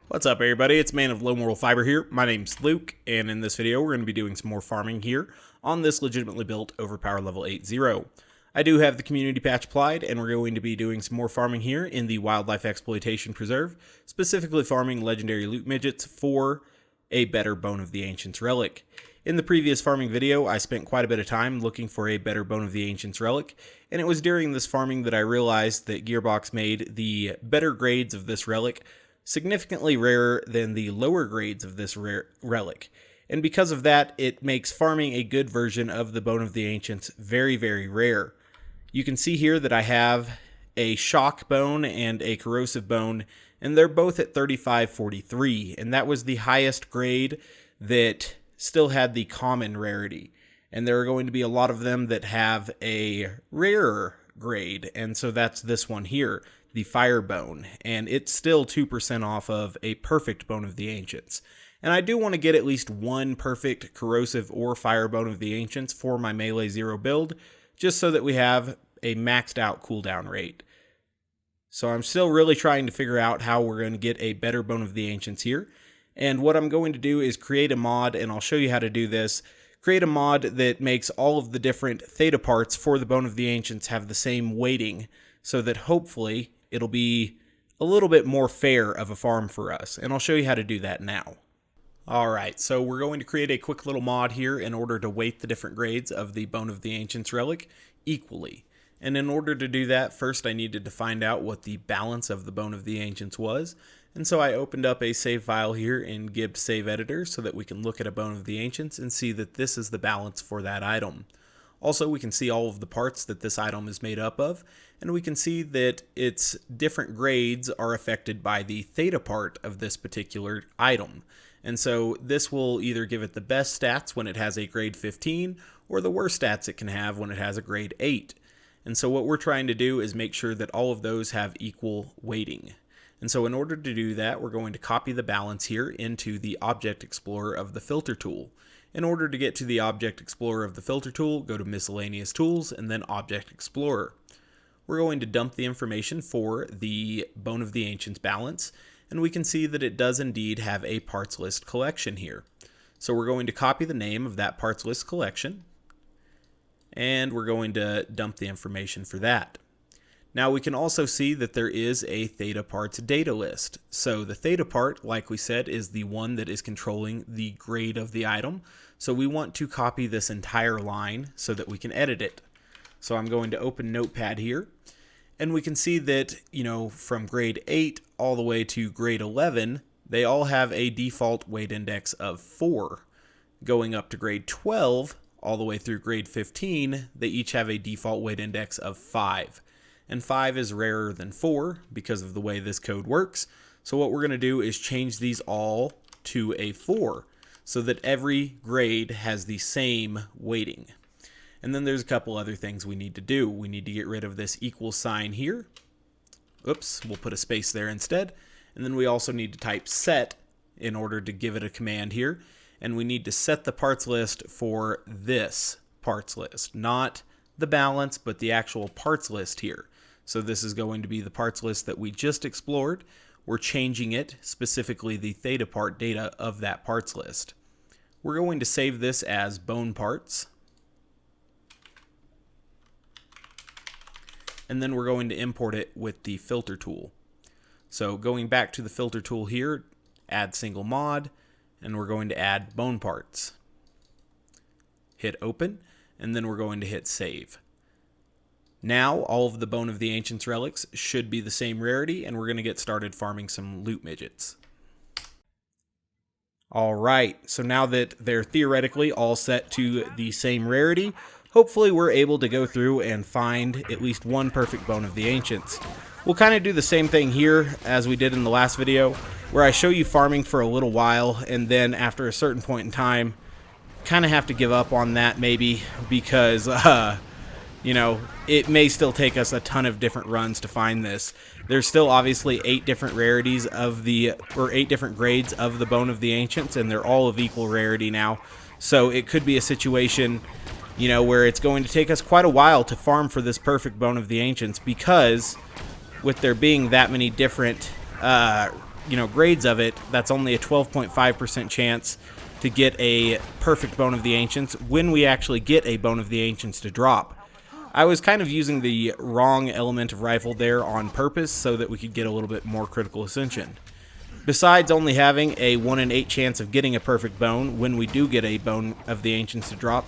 What's up, everybody? It's Man of Low Moral Fiber here. My name's Luke, and in this video we're going to be doing some more farming here on this legitimately built overpower level 8-0. I do have the community patch applied, and we're going to be doing some more farming here in the Wildlife Exploitation Preserve, specifically farming Legendary Loot Midgets for a better Bone of the Ancients relic. In the previous farming video, I spent quite a bit of time looking for a better Bone of the Ancients relic, and it was during this farming that I realized that Gearbox made the better grades of this relic significantly rarer than the lower grades of this relic. And because of that, it makes farming a good version of the Bone of the Ancients very, very rare. You can see here that I have a shock bone and a corrosive bone, and they're both at 3543, and that was the highest grade that still had the common rarity. And there are going to be a lot of them that have a rarer grade, and so that's this one here, the fire bone, and it's still 2% off of a perfect Bone of the Ancients. And I do want to get at least one perfect corrosive or fire Bone of the Ancients for my melee 0 build, just so that we have a maxed out cooldown rate. So I'm still really trying to figure out how we're going to get a better Bone of the Ancients here. And what I'm going to do is create a mod, and I'll show you how to do this. Create a mod that makes all of the different theta parts for the Bone of the Ancients have the same weighting, so that hopefully it'll be a little bit more fair of a farm for us. And I'll show you how to do that now. Alright, so we're going to create a quick little mod here in order to weight the different grades of the Bone of the Ancients relic equally. And in order to do that, first I needed to find out what the balance of the Bone of the Ancients was. And so I opened up a save file here in Gibbs Save Editor so that we can look at a Bone of the Ancients and see that this is the balance for that item. Also, we can see all of the parts that this item is made up of, and we can see that its different grades are affected by the theta part of this particular item. And so this will either give it the best stats when it has a grade 15, or the worst stats it can have when it has a grade 8. And so what we're trying to do is make sure that all of those have equal weighting. And so in order to do that, we're going to copy the balance here into the Object Explorer of the Filter tool. In order to get to the Object Explorer of the Filter tool, go to Miscellaneous Tools and then Object Explorer. We're going to dump the information for the Bone of the Ancients balance, and we can see that it does indeed have a parts list collection here. So we're going to copy the name of that parts list collection, and we're going to dump the information for that. Now we can also see that there is a theta parts data list. So the theta part, like we said, is the one that is controlling the grade of the item. So we want to copy this entire line so that we can edit it. So I'm going to open Notepad here, and we can see that, from grade 8 all the way to grade 11, they all have a default weight index of 4. Going up to grade 12 all the way through grade 15, they each have a default weight index of 5. And 5 is rarer than 4 because of the way this code works. So what we're going to do is change these all to a 4 so that every grade has the same weighting. And then there's a couple other things we need to do. We need to get rid of this equal sign here. Oops, we'll put a space there instead. And then we also need to type set in order to give it a command here. And we need to set the parts list for this parts list, not the balance, but the actual parts list here. So this is going to be the parts list that we just explored. We're changing it, specifically the theta part data of that parts list. We're going to save this as bone parts. And then we're going to import it with the filter tool. So going back to the filter tool here, add single mod, and we're going to add bone parts. Hit open, and then we're going to hit save. Now all of the Bone of the Ancients relics should be the same rarity, and we're going to get started farming some loot midgets. Alright, so now that they're theoretically all set to the same rarity, hopefully we're able to go through and find at least one perfect Bone of the Ancients. We'll kind of do the same thing here as we did in the last video, where I show you farming for a little while, and then after a certain point in time, kind of have to give up on that maybe, because it may still take us a ton of different runs to find this. There's still obviously 8 different rarities of 8 different grades of the Bone of the Ancients, and they're all of equal rarity now. So it could be a situation, where it's going to take us quite a while to farm for this perfect Bone of the Ancients, because with there being that many different grades of it, that's only a 12.5% chance to get a perfect Bone of the Ancients when we actually get a Bone of the Ancients to drop. I was kind of using the wrong element of rifle there on purpose so that we could get a little bit more critical ascension. Besides only having a 1 in 8 chance of getting a perfect bone when we do get a Bone of the Ancients to drop,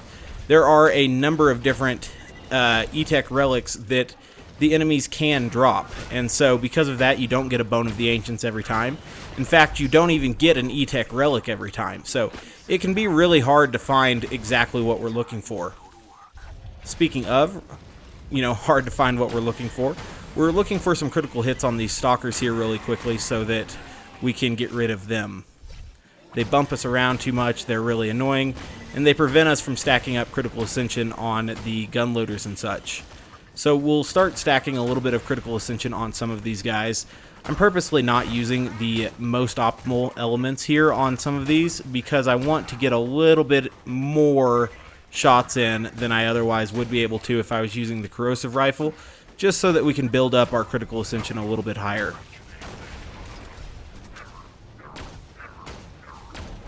there are a number of different E-Tech Relics that the enemies can drop, and so because of that you don't get a Bone of the Ancients every time. In fact, you don't even get an E-Tech Relic every time, so it can be really hard to find exactly what we're looking for. Speaking of, hard to find what we're looking for some critical hits on these stalkers here really quickly so that we can get rid of them. They bump us around too much, they're really annoying, and they prevent us from stacking up critical ascension on the gun loaders and such. So we'll start stacking a little bit of critical ascension on some of these guys. I'm purposely not using the most optimal elements here on some of these because I want to get a little bit more shots in than I otherwise would be able to if I was using the corrosive rifle, just so that we can build up our critical ascension a little bit higher.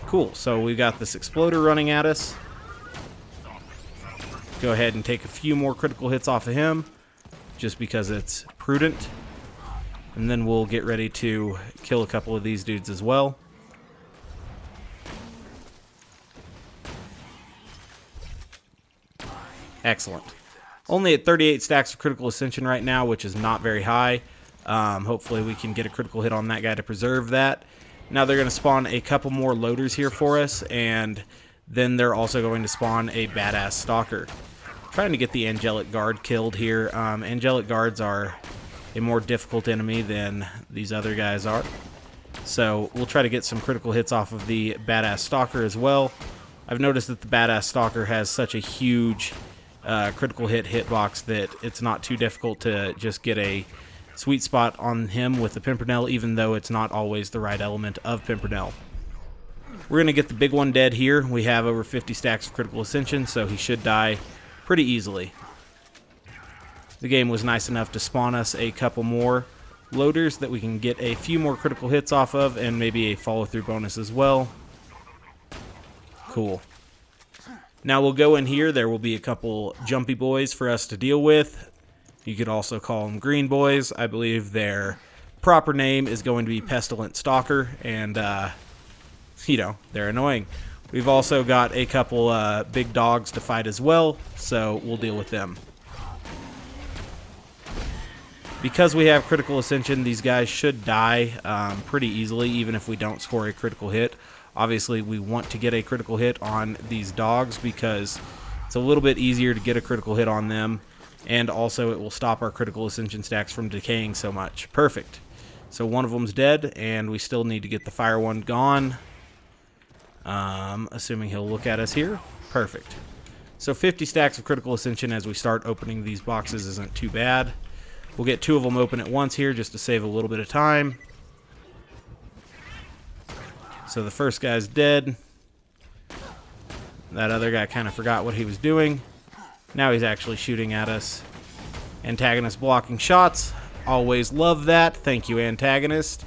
Cool, so we've got this exploder running at us. Go ahead and take a few more critical hits off of him, just because it's prudent. And then we'll get ready to kill a couple of these dudes as well. Excellent. Only at 38 stacks of critical ascension right now, which is not very high. Hopefully we can get a critical hit on that guy to preserve that. Now they're going to spawn a couple more loaders here for us, and then they're also going to spawn a badass stalker. Trying to get the Angelic Guard killed here. Angelic Guards are a more difficult enemy than these other guys are. So we'll try to get some critical hits off of the badass stalker as well. I've noticed that the badass stalker has such a huge critical hit hitbox that it's not too difficult to just get a sweet spot on him with the Pimpernel, even though it's not always the right element of Pimpernel. We're going to get the big one dead here. We have over 50 stacks of critical ascension, so he should die pretty easily. The game was nice enough to spawn us a couple more loaders that we can get a few more critical hits off of, and maybe a follow-through bonus as well. Cool. Now we'll go in here. There will be a couple jumpy boys for us to deal with. You could also call them green boys. I believe their proper name is going to be Pestilent Stalker, and they're annoying. We've also got a couple big dogs to fight as well, so we'll deal with them. Because we have critical ascension, these guys should die pretty easily, even if we don't score a critical hit. Obviously, we want to get a critical hit on these dogs because it's a little bit easier to get a critical hit on them, and also it will stop our critical ascension stacks from decaying so much. Perfect. So one of them's dead, and we still need to get the fire one gone. Assuming he'll look at us here. Perfect. So 50 stacks of critical ascension as we start opening these boxes isn't too bad. We'll get two of them open at once here just to save a little bit of time. So the first guy's dead. That other guy kind of forgot what he was doing. Now he's actually shooting at us. Antagonist blocking shots. Always love that. Thank you, Antagonist.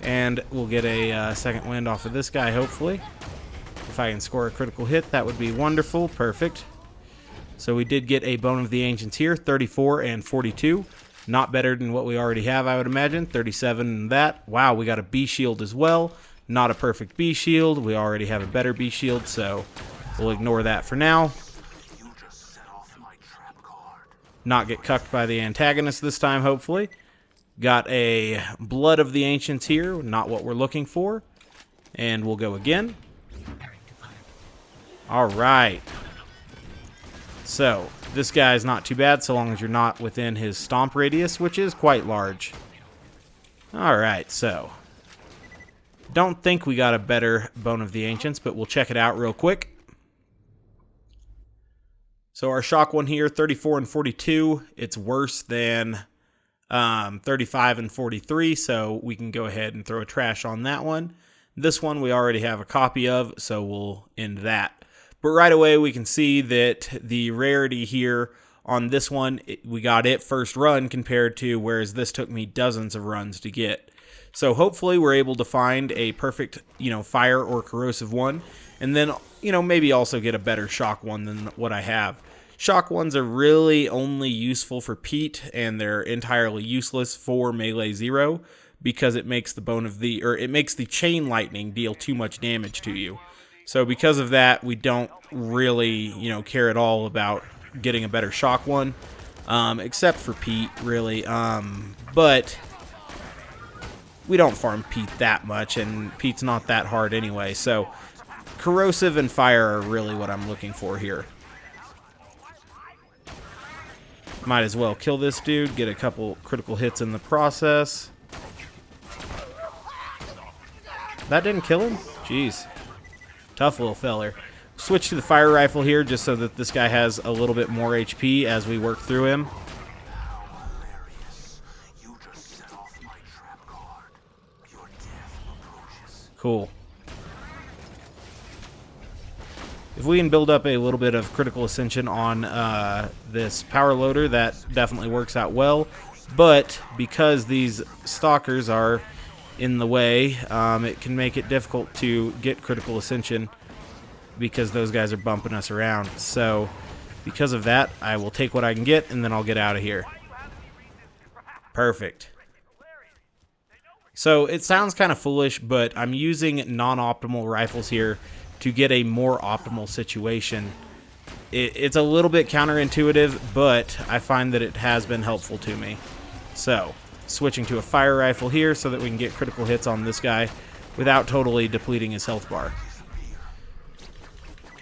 And we'll get a second wind off of this guy, hopefully. If I can score a critical hit, that would be wonderful. Perfect. So we did get a Bone of the Ancients here, 34 and 42. Not better than what we already have, I would imagine. 37 and that. Wow, we got a B shield as well. Not a perfect B shield. We already have a better B shield, so we'll ignore that for now. Not get cucked by the antagonist this time, hopefully. Got a Blood of the Ancients here. Not what we're looking for. And we'll go again. Alright. So, this guy's not too bad so long as you're not within his stomp radius, which is quite large. Alright, so. Don't think we got a better Bone of the Ancients, but we'll check it out real quick. So our shock one here, 34 and 42. It's worse than 35 and 43, so we can go ahead and throw a trash on that one. This one we already have a copy of, so we'll end that. But right away we can see that the rarity here on this one, we got it first run compared to whereas this took me dozens of runs to get. So hopefully we're able to find a perfect, fire or corrosive one, and then, maybe also get a better shock one than what I have. Shock ones are really only useful for Pete, and they're entirely useless for melee 0 because it makes it makes the chain lightning deal too much damage to you. So because of that, we don't really, care at all about getting a better shock one, except for Pete, really. But we don't farm Pete that much, and Pete's not that hard anyway, so corrosive and fire are really what I'm looking for here. Might as well kill this dude, get a couple critical hits in the process. That didn't kill him? Jeez. Tough little feller. Switch to the fire rifle here just so that this guy has a little bit more HP as we work through him. Cool. If we can build up a little bit of critical ascension on this power loader, that definitely works out well. But because these stalkers are in the way, it can make it difficult to get critical ascension because those guys are bumping us around. So because of that, I will take what I can get and then I'll get out of here. Perfect. So it sounds kind of foolish, but I'm using non-optimal rifles here to get a more optimal situation. It's a little bit counterintuitive, but I find that it has been helpful to me. So, switching to a fire rifle here so that we can get critical hits on this guy without totally depleting his health bar.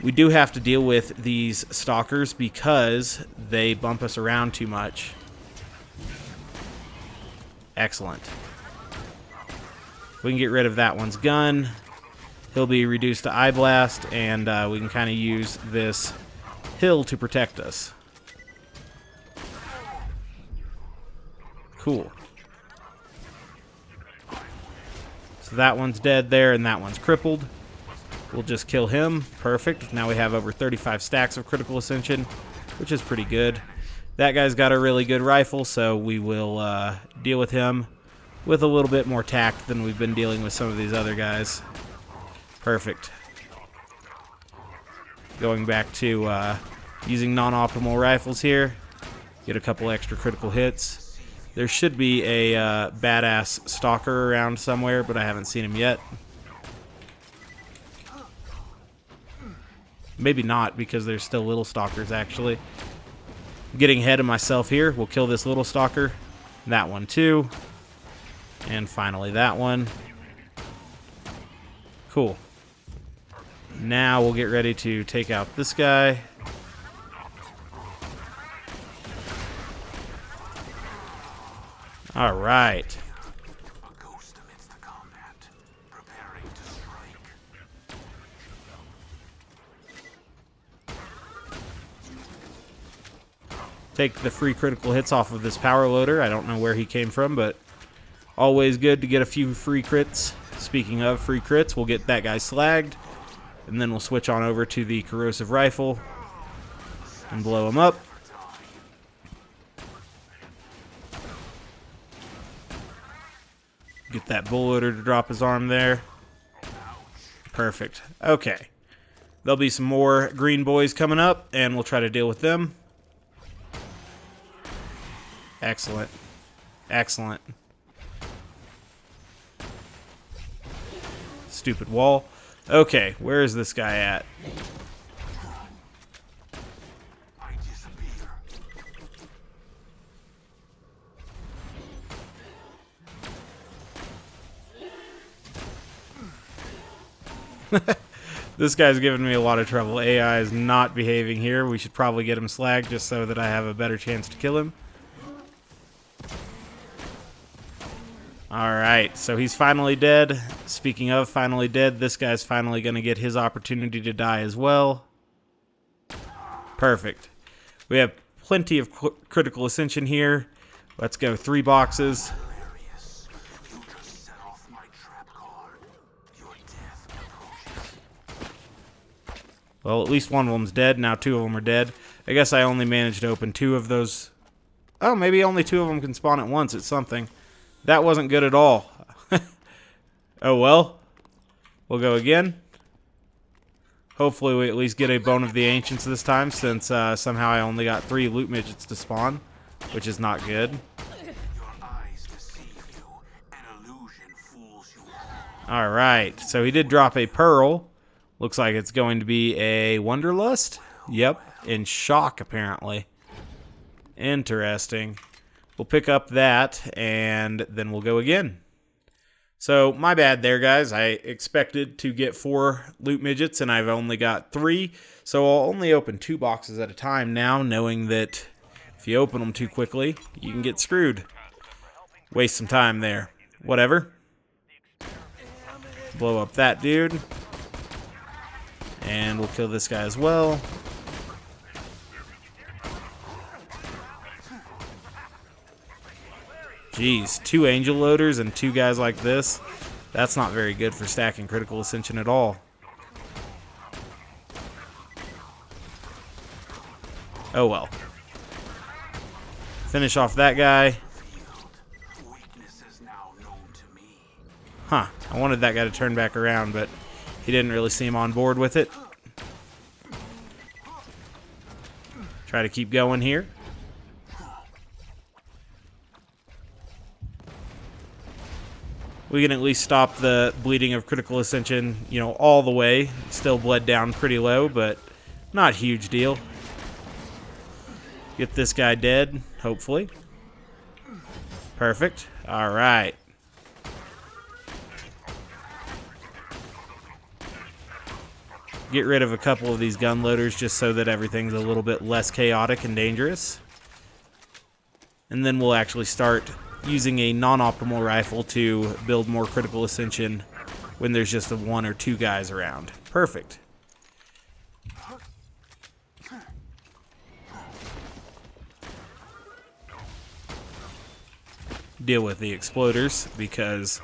We do have to deal with these stalkers because they bump us around too much. Excellent. We can get rid of that one's gun. He'll be reduced to eye blast, and we can kind of use this hill to protect us. Cool. So that one's dead there, and that one's crippled. We'll just kill him. Perfect. Now we have over 35 stacks of critical ascension, which is pretty good. That guy's got a really good rifle, so we will deal with him with a little bit more tact than we've been dealing with some of these other guys. Perfect. Going back to using non-optimal rifles here. Get a couple extra critical hits. There should be a badass stalker around somewhere, but I haven't seen him yet. Maybe not, because there's still little stalkers, actually. Getting ahead of myself here. We'll kill this little stalker. That one, too. And finally, that one. Cool. Now we'll get ready to take out this guy. All right. Take the free critical hits off of this power loader. I don't know where he came from, but always good to get a few free crits. Speaking of free crits, we'll get that guy slagged. And then we'll switch on over to the corrosive rifle and blow him up. Get that bullloader to drop his arm there. Perfect. Okay. There'll be some more green boys coming up, and we'll try to deal with them. Excellent. Excellent. Stupid wall. Okay, where is this guy at? This guy's giving me a lot of trouble. AI is not behaving here. We should probably get him slagged just so that I have a better chance to kill him. Alright, so he's finally dead. Speaking of finally dead, this guy's finally going to get his opportunity to die as well. Perfect. We have plenty of critical ascension here. Let's go 3 boxes. Well, at least one of them's dead. Now 2 of them are dead. I guess I only managed to open 2 of those. Oh, maybe only 2 of them can spawn at once. It's something. That wasn't good at all. Oh well. We'll go again. Hopefully we at least get a Bone of the Ancients this time, since somehow I only got 3 loot midgets to spawn, which is not good. Alright, so he did drop a pearl. Looks like it's going to be a Wanderlust. Yep, in shock apparently. Interesting. We'll pick up that, and then we'll go again. So, my bad there, guys. I expected to get 4 loot midgets, and I've only got 3. So, I'll only open 2 boxes at a time now, knowing that if you open them too quickly, you can get screwed. Waste some time there. Whatever. Blow up that dude. And we'll kill this guy as well. Jeez, 2 angel loaders and 2 guys like this. That's not very good for stacking critical ascension at all. Oh well. Finish off that guy. Huh, I wanted that guy to turn back around, but he didn't really seem on board with it. Try to keep going here. We can at least stop the bleeding of critical ascension, you know, all the way. Still bled down pretty low, but not a huge deal. Get this guy dead, hopefully. Perfect. All right. Get rid of a couple of these gun loaders just so that everything's a little bit less chaotic and dangerous. And then we'll actually start using a non-optimal rifle to build more critical ascension when there's just 1 or 2 guys around. Perfect. Deal with the exploders because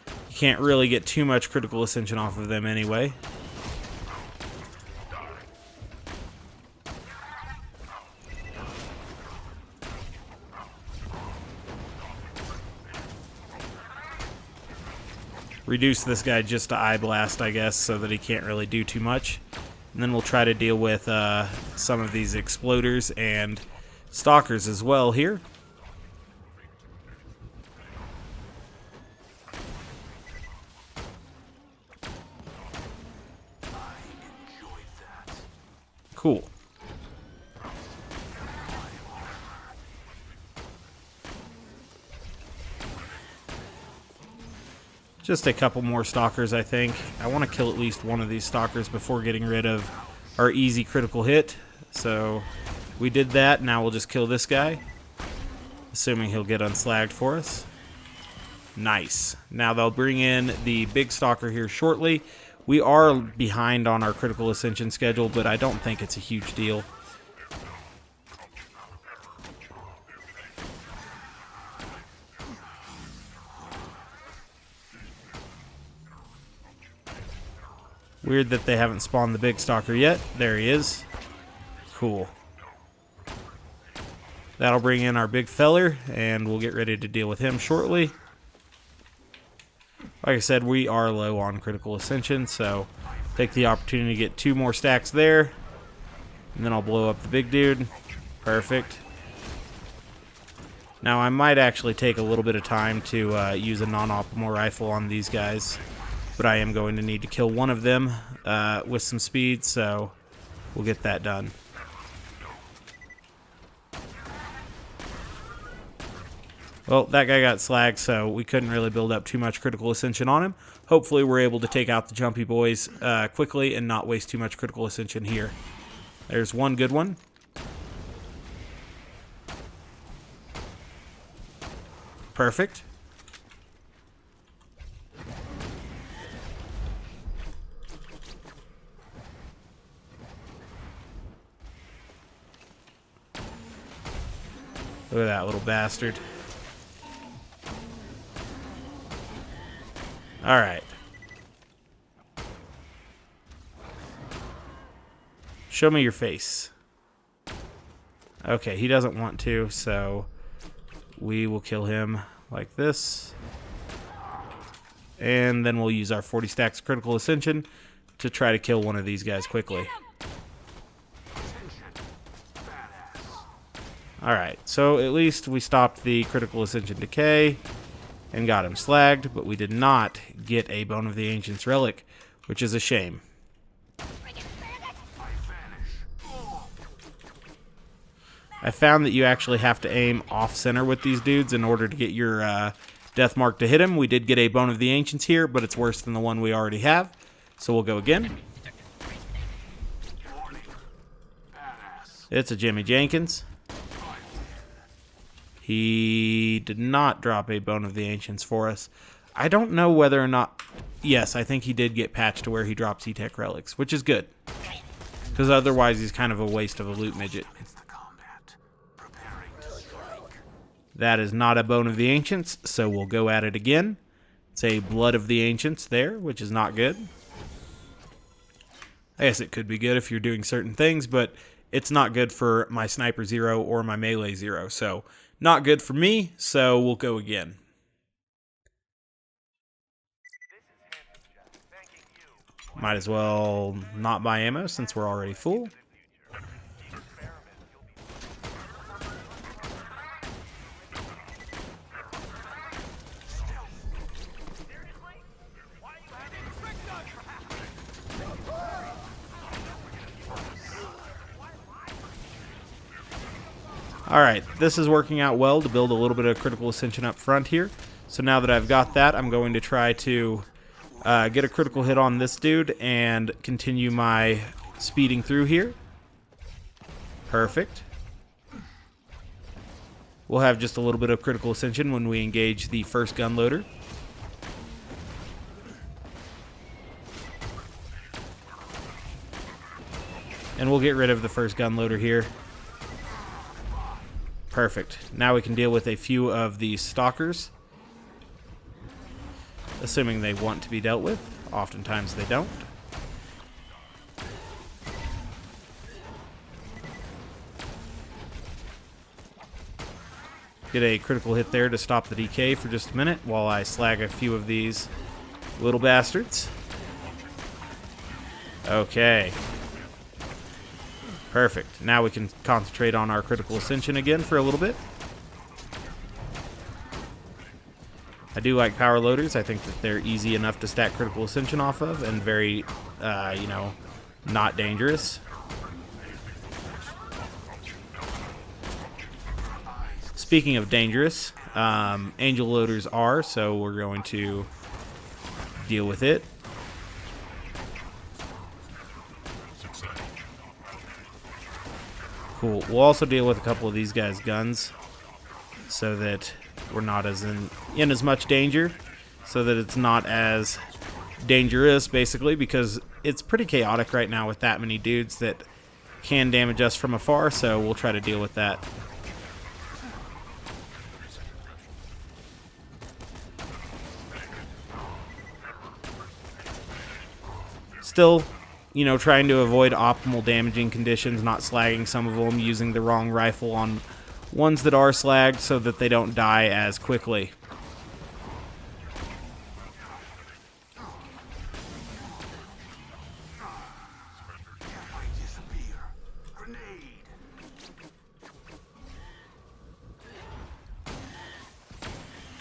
you can't really get too much critical ascension off of them anyway. Reduce this guy just to eye blast, I guess, so that he can't really do too much. And then we'll try to deal with some of these exploders and stalkers as well here. Cool. Just a couple more stalkers, I think. I want to kill at least one of these stalkers before getting rid of our easy critical hit. So we did that. Now we'll just kill this guy, assuming he'll get unslagged for us. Nice. Now they'll bring in the big stalker here shortly. We are behind on our critical ascension schedule, but I don't think it's a huge deal. Weird that they haven't spawned the big stalker yet. There he is. Cool. That'll bring in our big feller, and we'll get ready to deal with him shortly. Like I said, we are low on critical ascension, so take the opportunity to get 2 more stacks there. And then I'll blow up the big dude. Perfect. Now I might actually take a little bit of time to use a non-optimal rifle on these guys. But I am going to need to kill one of them with some speed, so we'll get that done. Well, that guy got slagged, so we couldn't really build up too much critical ascension on him. Hopefully we're able to take out the jumpy boys quickly and not waste too much critical ascension here. There's one good one. Perfect. Look at that little bastard. Alright. Show me your face. Okay, he doesn't want to, so we will kill him like this. And then we'll use our 40 stacks of critical ascension to try to kill one of these guys quickly. Alright, so at least we stopped the critical ascension decay and got him slagged, but we did not get a Bone of the Ancients relic, which is a shame. I found that you actually have to aim off-center with these dudes in order to get your death mark to hit him. We did get a Bone of the Ancients here, but it's worse than the one we already have. So we'll go again. It's a Jimmy Jenkins. He did not drop a Bone of the Ancients for us. I don't know whether or not... Yes, I think he did get patched to where he drops E-Tech Relics, which is good. Because otherwise he's kind of a waste of a loot midget. That is not a Bone of the Ancients, so we'll go at it again. It's a Blood of the Ancients there, which is not good. I guess it could be good if you're doing certain things, but it's not good for my Sniper 0 or my Melee 0, so not good for me, so we'll go again. Might as well not buy ammo since we're already full. Alright, this is working out well to build a little bit of critical ascension up front here. So now that I've got that, I'm going to try to get a critical hit on this dude and continue my speeding through here. Perfect. We'll have just a little bit of critical ascension when we engage the first gun loader. And we'll get rid of the first gun loader here. Perfect. Now we can deal with a few of these stalkers. Assuming they want to be dealt with. Oftentimes they don't. Get a critical hit there to stop the DK for just a minute while I slag a few of these little bastards. Okay. Perfect. Now we can concentrate on our critical ascension again for a little bit. I do like power loaders. I think that they're easy enough to stack critical ascension off of and very, you know, not dangerous. Speaking of dangerous, angel loaders are, so we're going to deal with it. Cool. We'll also deal with a couple of these guys' guns so that we're not as in as much danger, so that it's not as dangerous, basically, because it's pretty chaotic right now with that many dudes that can damage us from afar, so we'll try to deal with that. Still, you know, trying to avoid optimal damaging conditions, not slagging some of them, using the wrong rifle on ones that are slagged so that they don't die as quickly.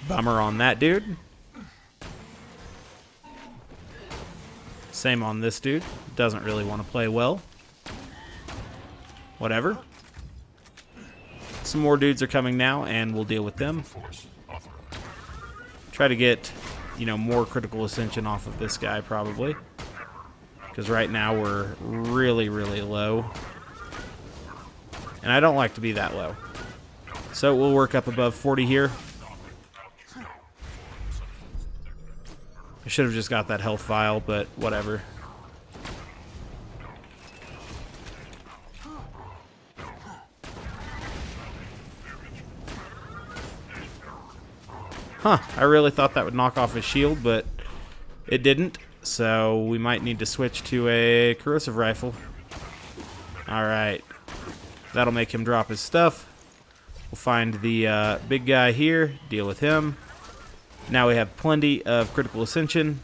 Bummer on that dude. Same on this dude. Doesn't really want to play well. Whatever. Some more dudes are coming now, and we'll deal with them. Try to get, you know, more critical ascension off of this guy, probably. Because right now we're really, really low. And I don't like to be that low. So we'll work up above 40 here. I should have just got that health vial, but whatever. Huh, I really thought that would knock off his shield, but it didn't. So we might need to switch to a corrosive rifle. Alright. That'll make him drop his stuff. We'll find the big guy here, deal with him. Now we have plenty of critical ascension.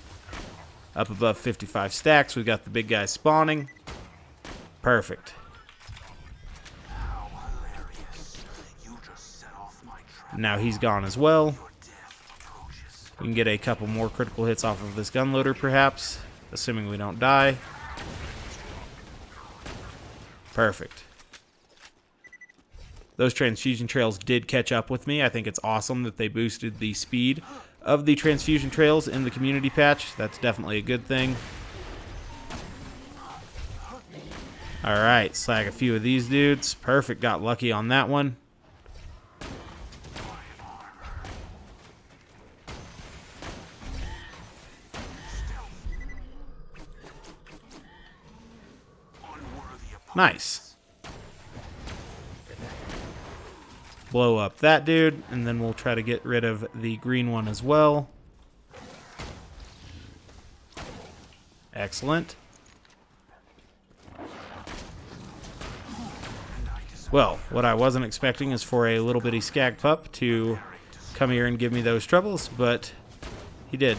Up above 55 stacks. We've got the big guy spawning. Perfect. Now he's gone as well. We can get a couple more critical hits off of this gunloader, perhaps, assuming we don't die. Perfect. Those transfusion trails did catch up with me. I think it's awesome that they boosted the speed of the transfusion trails in the community patch. That's definitely a good thing. Alright, slag a few of these dudes. Perfect, got lucky on that one. Nice. Blow up that dude, and then we'll try to get rid of the green one as well. Excellent. Well, what I wasn't expecting is for a little bitty skag pup to come here and give me those troubles, but he did.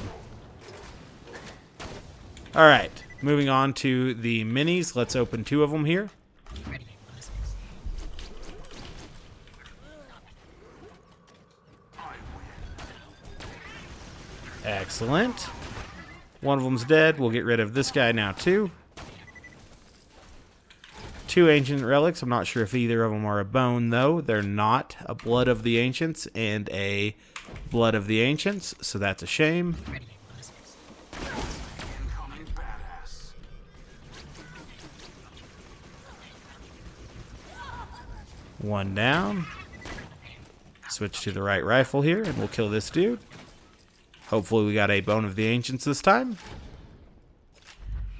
Alright, moving on to the minis. Let's open 2 of them here. Excellent. One of them's dead. We'll get rid of this guy now, too. 2 ancient relics. I'm not sure if either of them are a bone, though. They're not. A blood of the ancients and a blood of the ancients, so that's a shame. One down. Switch to the right rifle here, and we'll kill this dude. Hopefully we got a bone of the ancients this time.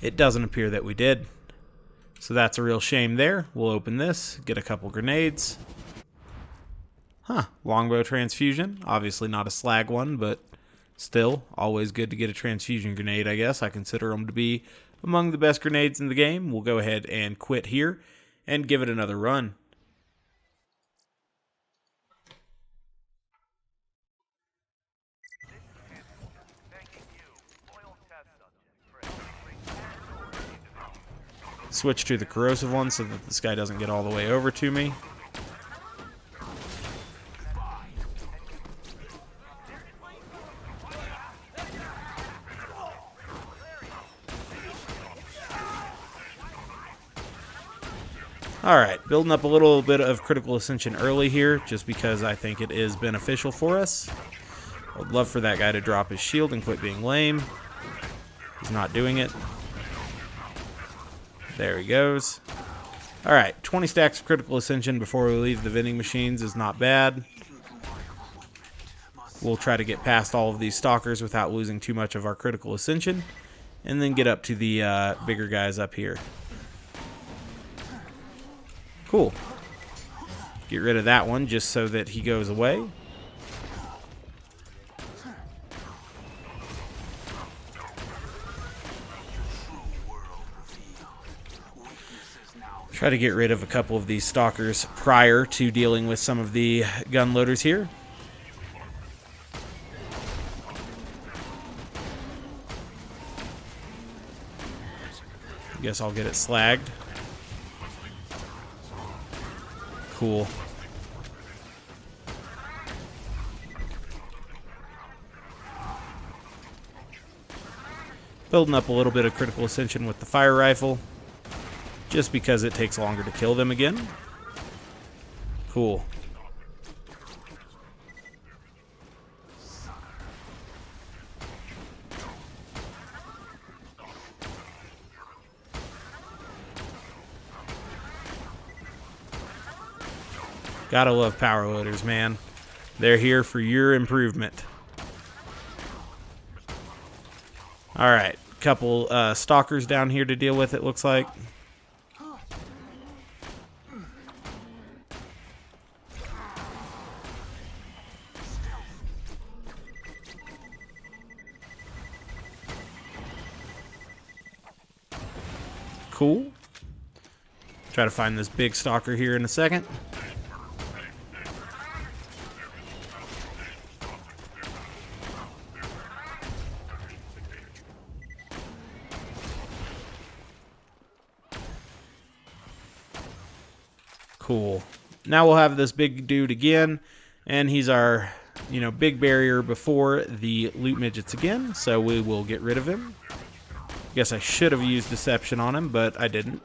It doesn't appear that we did. So that's a real shame there. We'll open this, get a couple grenades. Huh, longbow transfusion. Obviously not a slag one, but still, always good to get a transfusion grenade, I guess. I consider them to be among the best grenades in the game. We'll go ahead and quit here and give it another run. Switch to the corrosive one so that this guy doesn't get all the way over to me. Alright, building up a little bit of critical ascension early here, just because I think it is beneficial for us. I'd love for that guy to drop his shield and quit being lame. He's not doing it. There he goes. Alright, 20 stacks of critical ascension before we leave the vending machines is not bad. We'll try to get past all of these stalkers without losing too much of our critical ascension, and then get up to the bigger guys up here. Cool. Get rid of that one just so that he goes away. Try to get rid of a couple of these stalkers prior to dealing with some of the gunloaders here. Guess I'll get it slagged. Cool. Building up a little bit of critical ascension with the fire rifle, just because it takes longer to kill them again. Cool. Gotta love power loaders, man. They're here for your improvement. Alright, couple stalkers down here to deal with, it looks like. Cool. Try to find this big stalker here in a second. Cool. Now we'll have this big dude again, and he's our, big barrier before the loot midgets again, so we will get rid of him. Guess I should have used deception on him, but I didn't.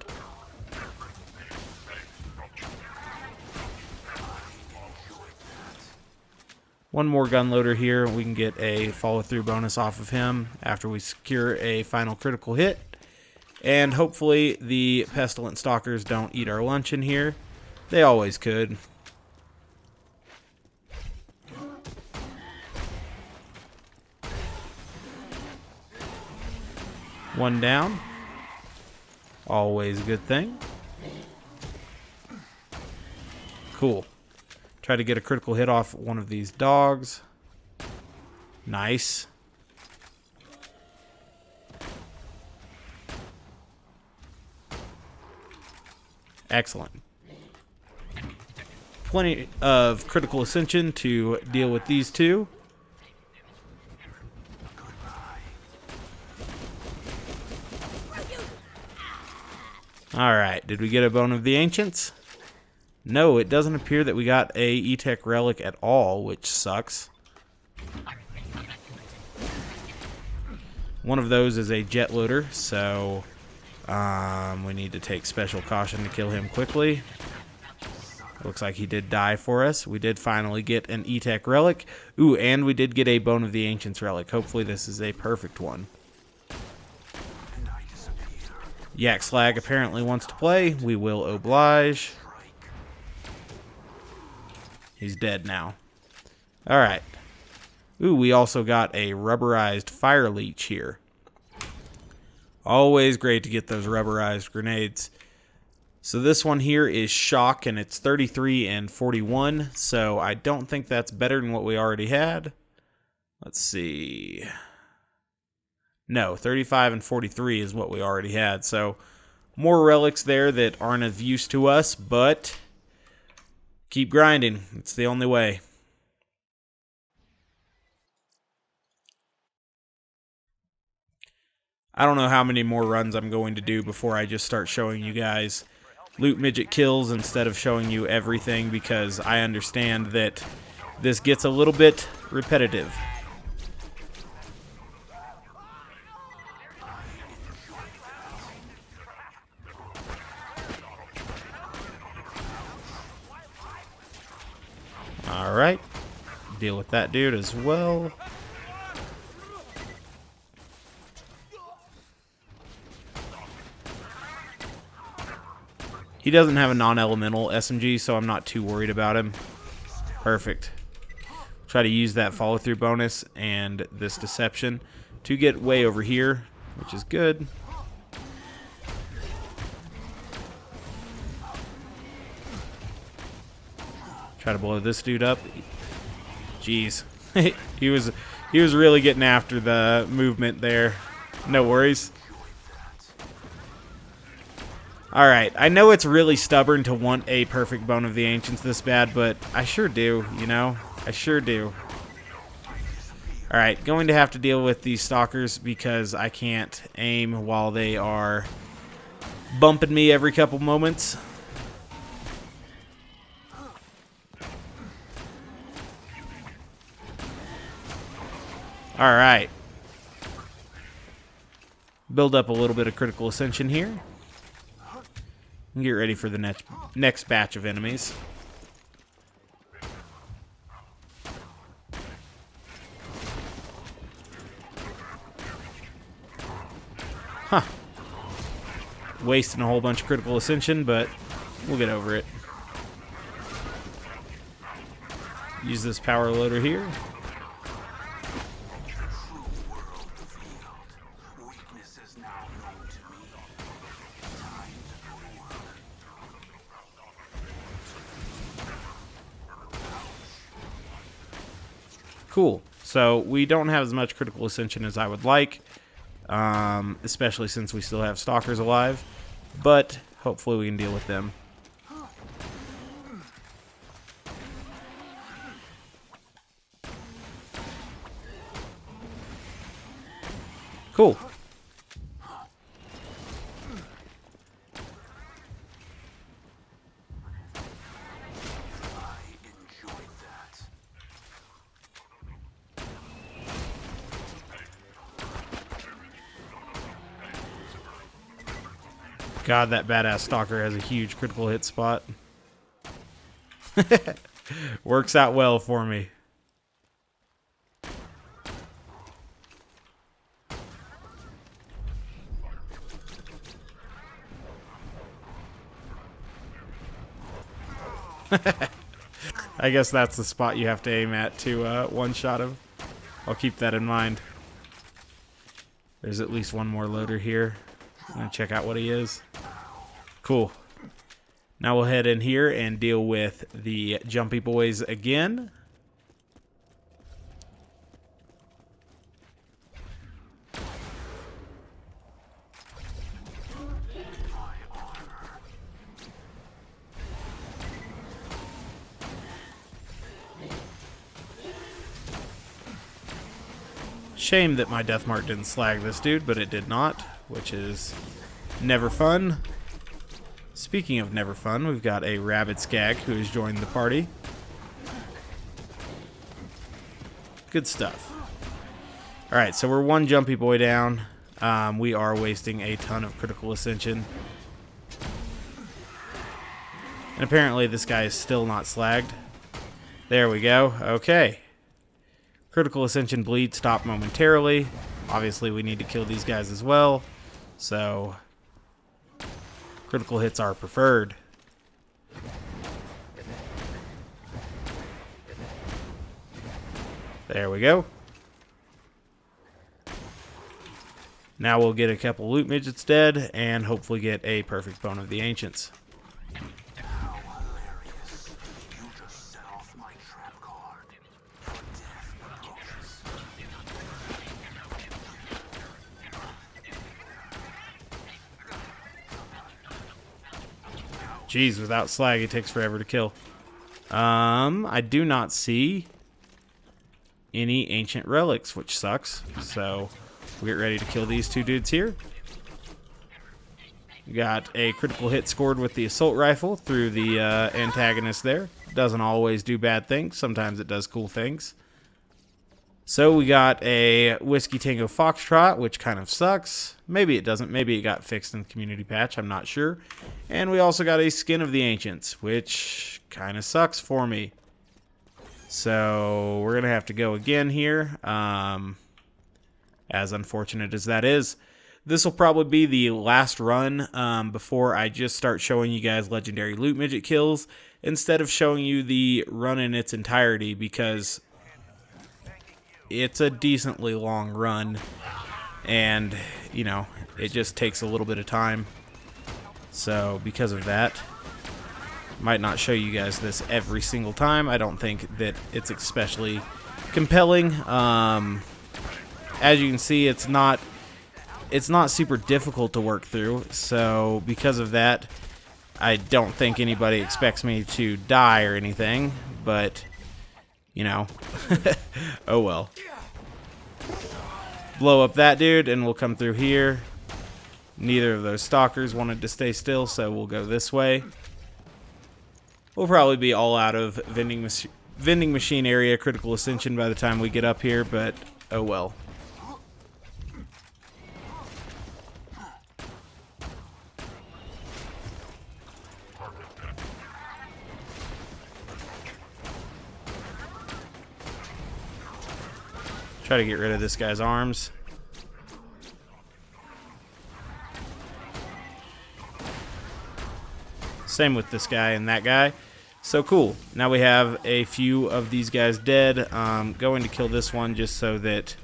One more gun loader here. We can get a follow-through bonus off of him after we secure a final critical hit. And hopefully the pestilent stalkers don't eat our lunch in here. They always could. One down. Always a good thing. Cool. Try to get a critical hit off one of these dogs. Nice. Excellent. Plenty of critical ascension to deal with these two. Alright, did we get a Bone of the Ancients? No, it doesn't appear that we got a E-Tech Relic at all, which sucks. One of those is a jet loader, so we need to take special caution to kill him quickly. Looks like he did die for us. We did finally get an E-Tech Relic. Ooh, and we did get a Bone of the Ancients Relic. Hopefully this is a perfect one. Yak Slag apparently wants to play. We will oblige. He's dead now. Alright. Ooh, we also got a rubberized fire leech here. Always great to get those rubberized grenades. So this one here is shock, and it's 33 and 41. So I don't think that's better than what we already had. Let's see. No, 35 and 43 is what we already had. So more relics there that aren't of use to us, but keep grinding. It's the only way. I don't know how many more runs I'm going to do before I just start showing you guys loot midget kills instead of showing you everything, because I understand that this gets a little bit repetitive. Alright, deal with that dude as well. He doesn't have a non-elemental SMG, so I'm not too worried about him. Perfect. Try to use that follow-through bonus and this deception to get way over here, which is good. Try to blow this dude up. Jeez. he was really getting after the movement there. No worries. Alright, I know it's really stubborn to want a perfect Bone of the Ancients this bad, but I sure do, you know? I sure do. Alright, going to have to deal with these stalkers because I can't aim while they are bumping me every couple moments. Alright. Build up a little bit of critical ascension here. And get ready for the next batch of enemies. Huh. Wasting a whole bunch of critical ascension, but we'll get over it. Use this power loader here. Cool. So we don't have as much critical ascension as I would like, especially since we still have stalkers alive, but hopefully we can deal with them. Cool. God, that badass stalker has a huge critical hit spot. Works out well for me. I guess that's the spot you have to aim at to one-shot him. I'll keep that in mind. There's at least one more loader here. I'm gonna check out what he is. Cool. Now we'll head in here and deal with the jumpy boys again. Shame that my death mark didn't slag this dude, but it did not, which is never fun. Speaking of never fun, we've got a rabid skag who has joined the party. Good stuff. Alright, so we're one jumpy boy down. We are wasting a ton of critical ascension. And apparently this guy is still not slagged. There we go. Okay. Critical ascension bleed stopped momentarily. Obviously we need to kill these guys as well. So critical hits are preferred. There we go. Now we'll get a couple loot midgets dead and hopefully get a perfect bone of the ancients. Jeez, without slag, it takes forever to kill. I do not see any ancient relics, which sucks. So, we'll get ready to kill these two dudes here. We got a critical hit scored with the assault rifle through the antagonist there. Doesn't always do bad things. Sometimes it does cool things. So we got a Whiskey Tango Foxtrot, which kind of sucks. Maybe it doesn't. Maybe it got fixed in the community patch. I'm not sure. And we also got a Skin of the Ancients, which kind of sucks for me. So we're going to have to go again here. As unfortunate as that is. This will probably be the last run before I just start showing you guys Legendary Loot Midget kills, instead of showing you the run in its entirety, because it's a decently long run, and, you know, it just takes a little bit of time. So, because of that, might not show you guys this every single time. I don't think that it's especially compelling. As you can see, it's not super difficult to work through, so because of that, I don't think anybody expects me to die or anything, but you know, oh well. Blow up that dude and we'll come through here. Neither of those stalkers wanted to stay still, so we'll go this way. We'll probably be all out of vending machine area critical ascension by the time we get up here, but oh well. Try to get rid of this guy's arms. Same with this guy and that guy. So cool. Now we have a few of these guys dead. Going to kill this one just so that,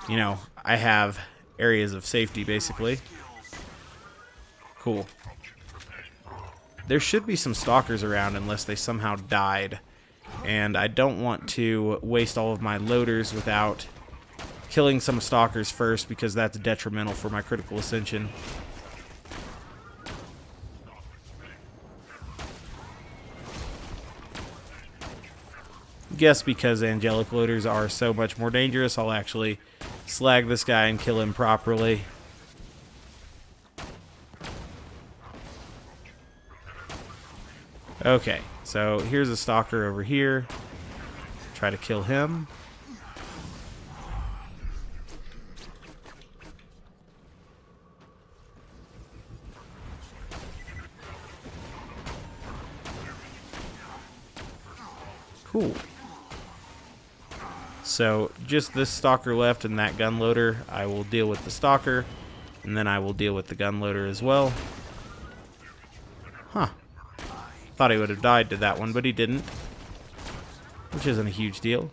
you know, I have areas of safety basically. Cool. There should be some stalkers around unless they somehow died. And I don't want to waste all of my loaders without killing some stalkers first, because that's detrimental for my critical ascension. Guess because angelic loaders are so much more dangerous, I'll actually slag this guy and kill him properly. Okay, so here's a stalker over here. Try to kill him. Cool. So, just this stalker left and that gun loader. I will deal with the stalker, and then I will deal with the gun loader as well. Huh. Thought he would have died to that one, but he didn't. Which isn't a huge deal.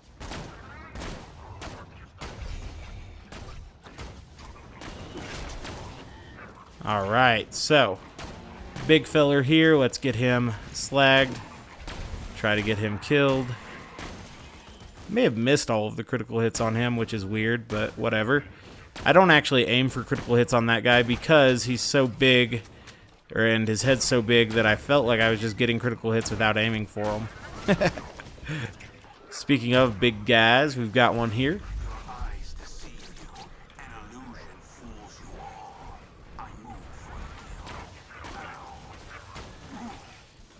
Alright, so big feller here, let's get him slagged. Try to get him killed. May have missed all of the critical hits on him, which is weird, but whatever. I don't actually aim for critical hits on that guy because he's so big, and his head's so big that I felt like I was just getting critical hits without aiming for him. Speaking of big guys, we've got one here.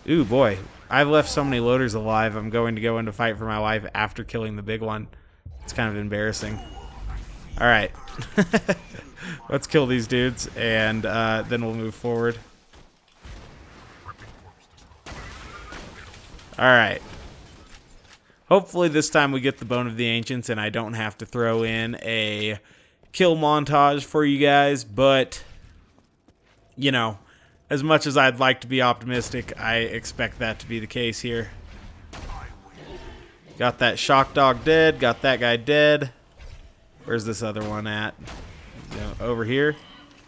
Ooh, boy. I've left so many loaders alive, I'm going to go into fight for my life after killing the big one. It's kind of embarrassing. Alright. Let's kill these dudes, and then we'll move forward. Alright. Hopefully this time we get the Bone of the Ancients, and I don't have to throw in a kill montage for you guys, but, you know, as much as I'd like to be optimistic, I expect that to be the case here. Got that shock dog dead. Got that guy dead. Where's this other one at? Over here?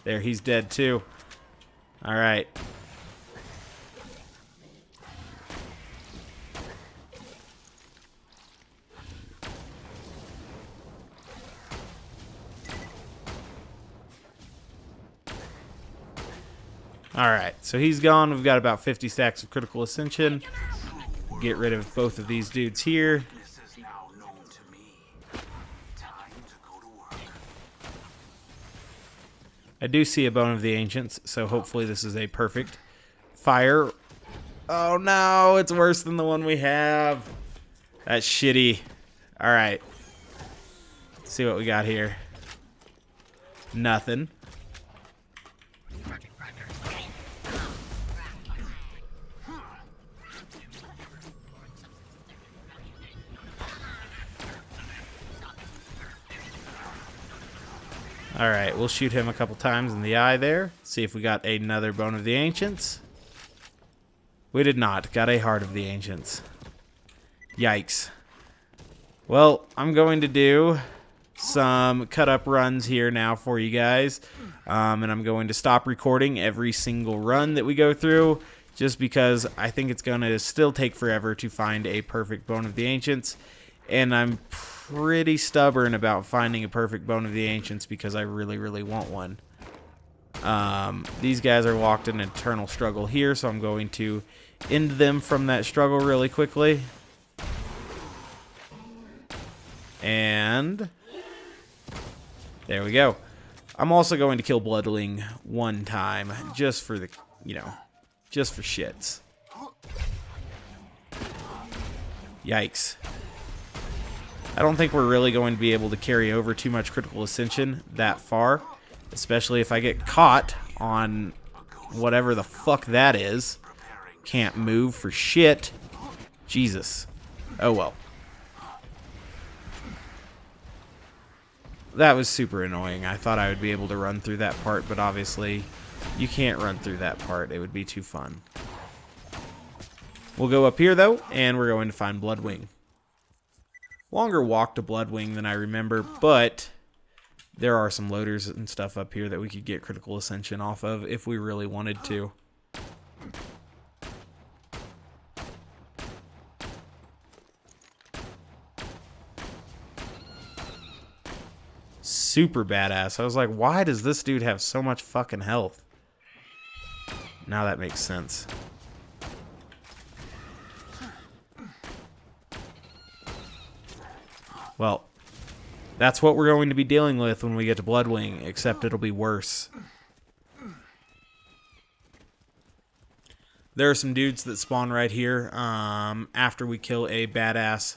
There, he's dead too. Alright. Alright, so he's gone. We've got about 50 stacks of critical ascension. Get rid of both of these dudes here. I do see a Bone of the Ancients, so hopefully this is a perfect fire. Oh no, it's worse than the one we have. That's shitty. Alright. Let's see what we got here. Nothing. Alright, we'll shoot him a couple times in the eye there. See if we got another Bone of the Ancients. We did not. Got a Heart of the Ancients. Yikes. Well, I'm going to do some cut-up runs here now for you guys. And I'm going to stop recording every single run that we go through, just because I think it's going to still take forever to find a perfect Bone of the Ancients. And I'm pretty stubborn about finding a perfect Bone of the Ancients because I really, really want one. These guys are locked in an eternal struggle here, so I'm going to end them from that struggle really quickly. And there we go. I'm also going to kill Bloodwing one time, just for the, you know, just for shits. Yikes. I don't think we're really going to be able to carry over too much critical ascension that far, especially if I get caught on whatever the fuck that is. Can't move for shit. Jesus. Oh well. That was super annoying. I thought I would be able to run through that part, but obviously you can't run through that part. It would be too fun. We'll go up here though, and we're going to find Bloodwing. Longer walk to Bloodwing than I remember, but there are some loaders and stuff up here that we could get critical ascension off of if we really wanted to. Super badass. I was like, why does this dude have so much fucking health? Now that makes sense. Well, that's what we're going to be dealing with when we get to Bloodwing, except it'll be worse. There are some dudes that spawn right here after we kill a badass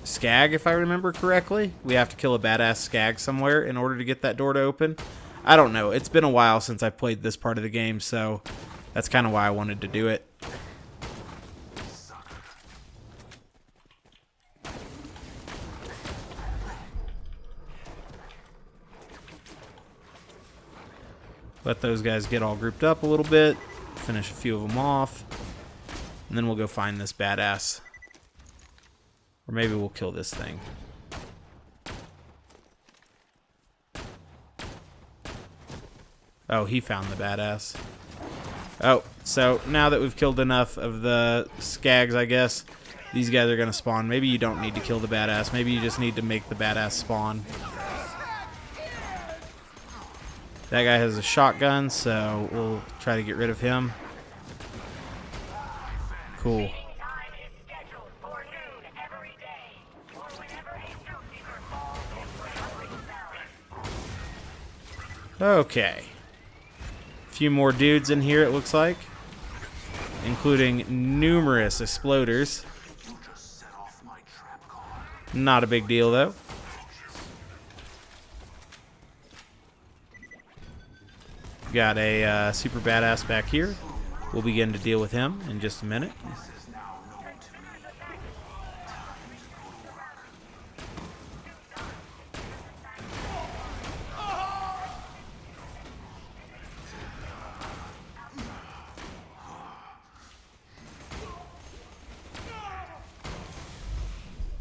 skag, if I remember correctly. We have to kill a badass skag somewhere in order to get that door to open. I don't know. It's been a while since I played this part of the game, so that's kind of why I wanted to do it. Let those guys get all grouped up a little bit. Finish a few of them off. And then we'll go find this badass. Or maybe we'll kill this thing. Oh, he found the badass. Oh, so now that we've killed enough of the skags, I guess, these guys are going to spawn. Maybe you don't need to kill the badass. Maybe you just need to make the badass spawn. That guy has a shotgun, so we'll try to get rid of him. Cool. Okay. A few more dudes in here, it looks like, including numerous exploders. Not a big deal, though. Got a super badass back here. We'll begin to deal with him in just a minute.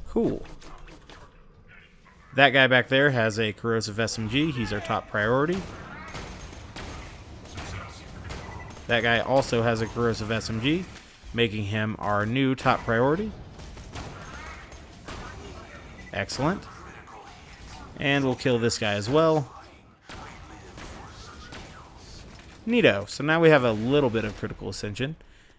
Cool. That guy back there has a corrosive SMG. He's our top priority. That guy also has a corrosive SMG, making him our new top priority. Excellent. And we'll kill this guy as well. Neato. So now we have a little bit of critical ascension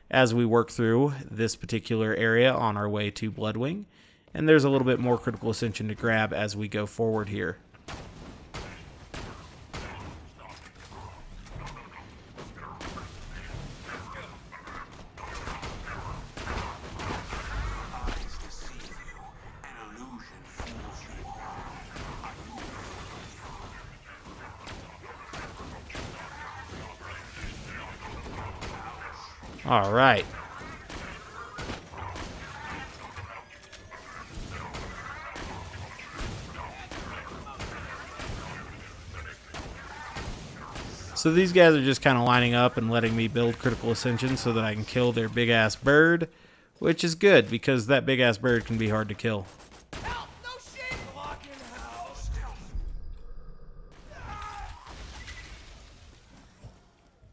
as we work through this particular area on our way to Bloodwing. And there's a little bit more critical ascension to grab as we go forward here. All right. So these guys are just kind of lining up and letting me build critical ascension so that I can kill their big ass bird, which is good because that big ass bird can be hard to kill. Help! No shit! Lock in house.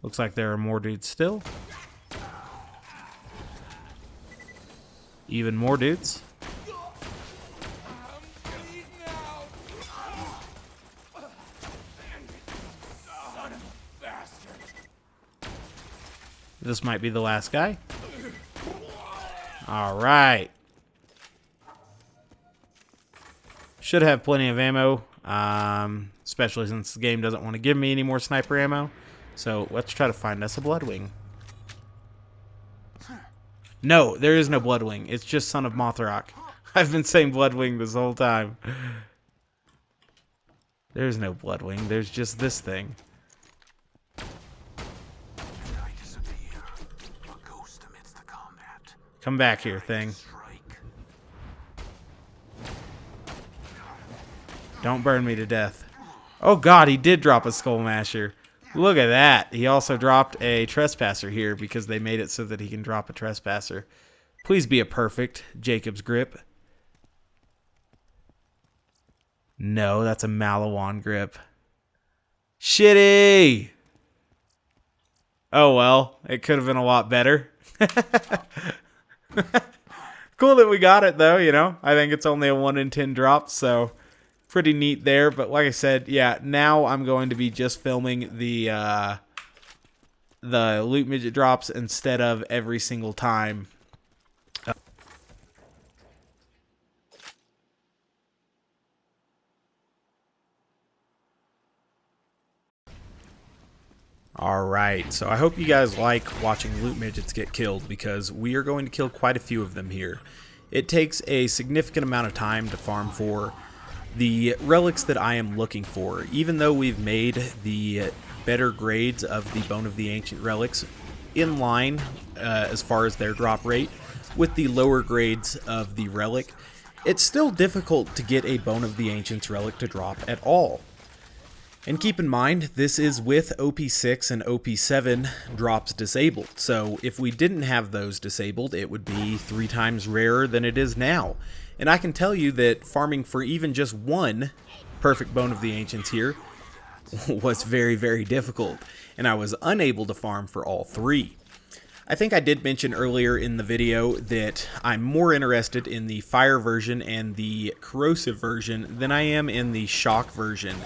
Looks like there are more dudes still. Even more dudes. This might be the last guy. All right. Should have plenty of ammo, especially since the game doesn't want to give me any more sniper ammo. So let's try to find us a Bloodwing. No, there is no Bloodwing. It's just Son of Mothrock. I've been saying Bloodwing this whole time. There's no Bloodwing. There's just this thing. Come back here, thing. Don't burn me to death. Oh god, he did drop a Skull Masher. Look at that. He also dropped a Trespasser here because they made it so that he can drop a Trespasser. Please be a perfect Jacob's Grip. No, that's a Malawan Grip. Shitty! Oh well, it could have been a lot better. Cool that we got it though, you know. I think it's only a 1 in 10 drop, so pretty neat there. But like I said, yeah, now I'm going to be just filming the loot midget drops instead of every single time. Alright, so I hope you guys like watching loot midgets get killed because we are going to kill quite a few of them here. It takes a significant amount of time to farm for the relics that I am looking for. Even though we've made the better grades of the Bone of the Ancient relics in line as far as their drop rate with the lower grades of the relic, it's still difficult to get a Bone of the Ancients relic to drop at all. And keep in mind, this is with OP6 and OP7 drops disabled. So if we didn't have those disabled, it would be 3 times rarer than it is now. And I can tell you that farming for even just one perfect Bone of the Ancients here was very, very difficult. And I was unable to farm for all 3. I think I did mention earlier in the video that I'm more interested in the fire version and the corrosive version than I am in the shock version.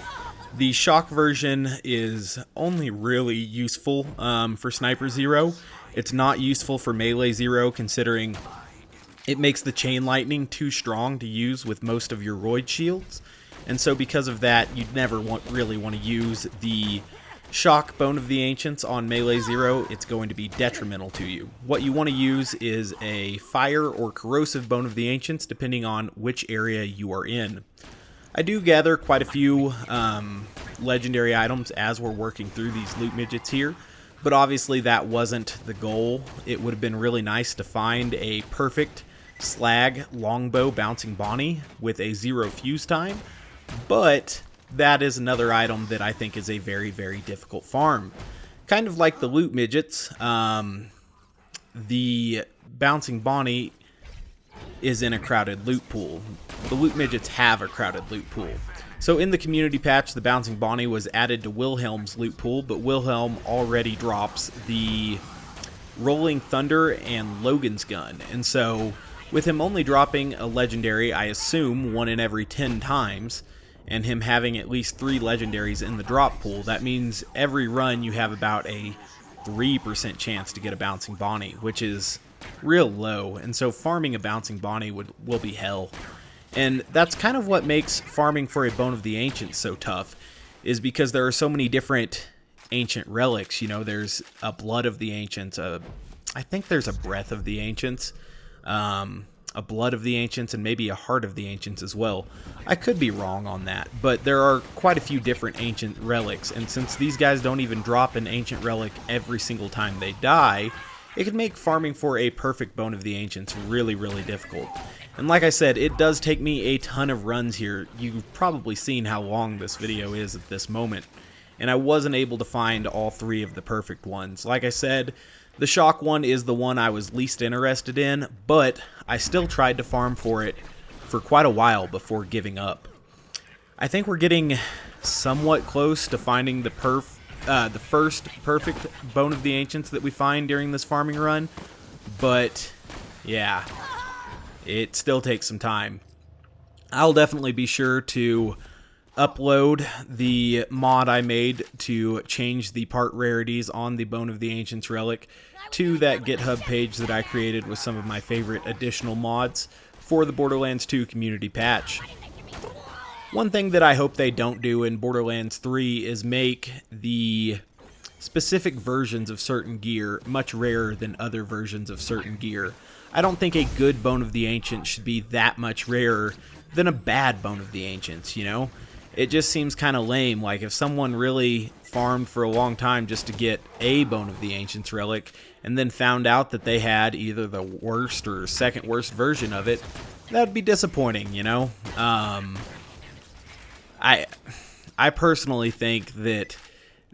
The shock version is only really useful for Sniper Zero. It's not useful for Melee Zero, considering it makes the chain lightning too strong to use with most of your Roid shields. And so because of that, you'd never really want to use the shock Bone of the Ancients on Melee Zero. It's going to be detrimental to you. What you want to use is a fire or corrosive Bone of the Ancients, depending on which area you are in. I do gather quite a few legendary items as we're working through these loot midgets here, but obviously that wasn't the goal. It would have been really nice to find a perfect slag longbow bouncing Bonnie with a 0 fuse time, but that is another item that I think is a very, very difficult farm. Kind of like the loot midgets, the bouncing Bonnie is in a crowded loot pool. The loot midgets have a crowded loot pool. So in the community patch, the bouncing Bonnie was added to Wilhelm's loot pool, but Wilhelm already drops the Rolling Thunder and Logan's gun. And so with him only dropping a legendary, I assume 1 in every 10 times, and him having at least 3 legendaries in the drop pool, that means every run you have about a 3% chance to get a bouncing Bonnie, which is real low. And so farming a bouncing Bonnie will be hell. And that's kind of what makes farming for a Bone of the Ancients so tough, is because there are so many different ancient relics. You know, there's a Blood of the Ancients, I think there's a Breath of the Ancients, a Blood of the Ancients, and maybe a Heart of the Ancients as well. I could be wrong on that, but there are quite a few different ancient relics, and since these guys don't even drop an ancient relic every single time they die, it can make farming for a perfect Bone of the Ancients really, really difficult. And like I said, it does take me a ton of runs here. You've probably seen how long this video is at this moment, and I wasn't able to find all 3 of the perfect ones. Like I said, the shock one is the one I was least interested in, but I still tried to farm for it for quite a while before giving up. I think we're getting somewhat close to finding the first perfect Bone of the Ancients that we find during this farming run, but yeah, it still takes some time. I'll definitely be sure to upload the mod I made to change the part rarities on the Bone of the Ancients relic to that GitHub page that I created with some of my favorite additional mods for the Borderlands 2 community patch. One thing that I hope they don't do in Borderlands 3 is make the specific versions of certain gear much rarer than other versions of certain gear. I don't think a good Bone of the Ancients should be that much rarer than a bad Bone of the Ancients, you know? It just seems kind of lame. Like, if someone really farmed for a long time just to get a Bone of the Ancients relic and then found out that they had either the worst or second worst version of it, that'd be disappointing, you know? I personally think that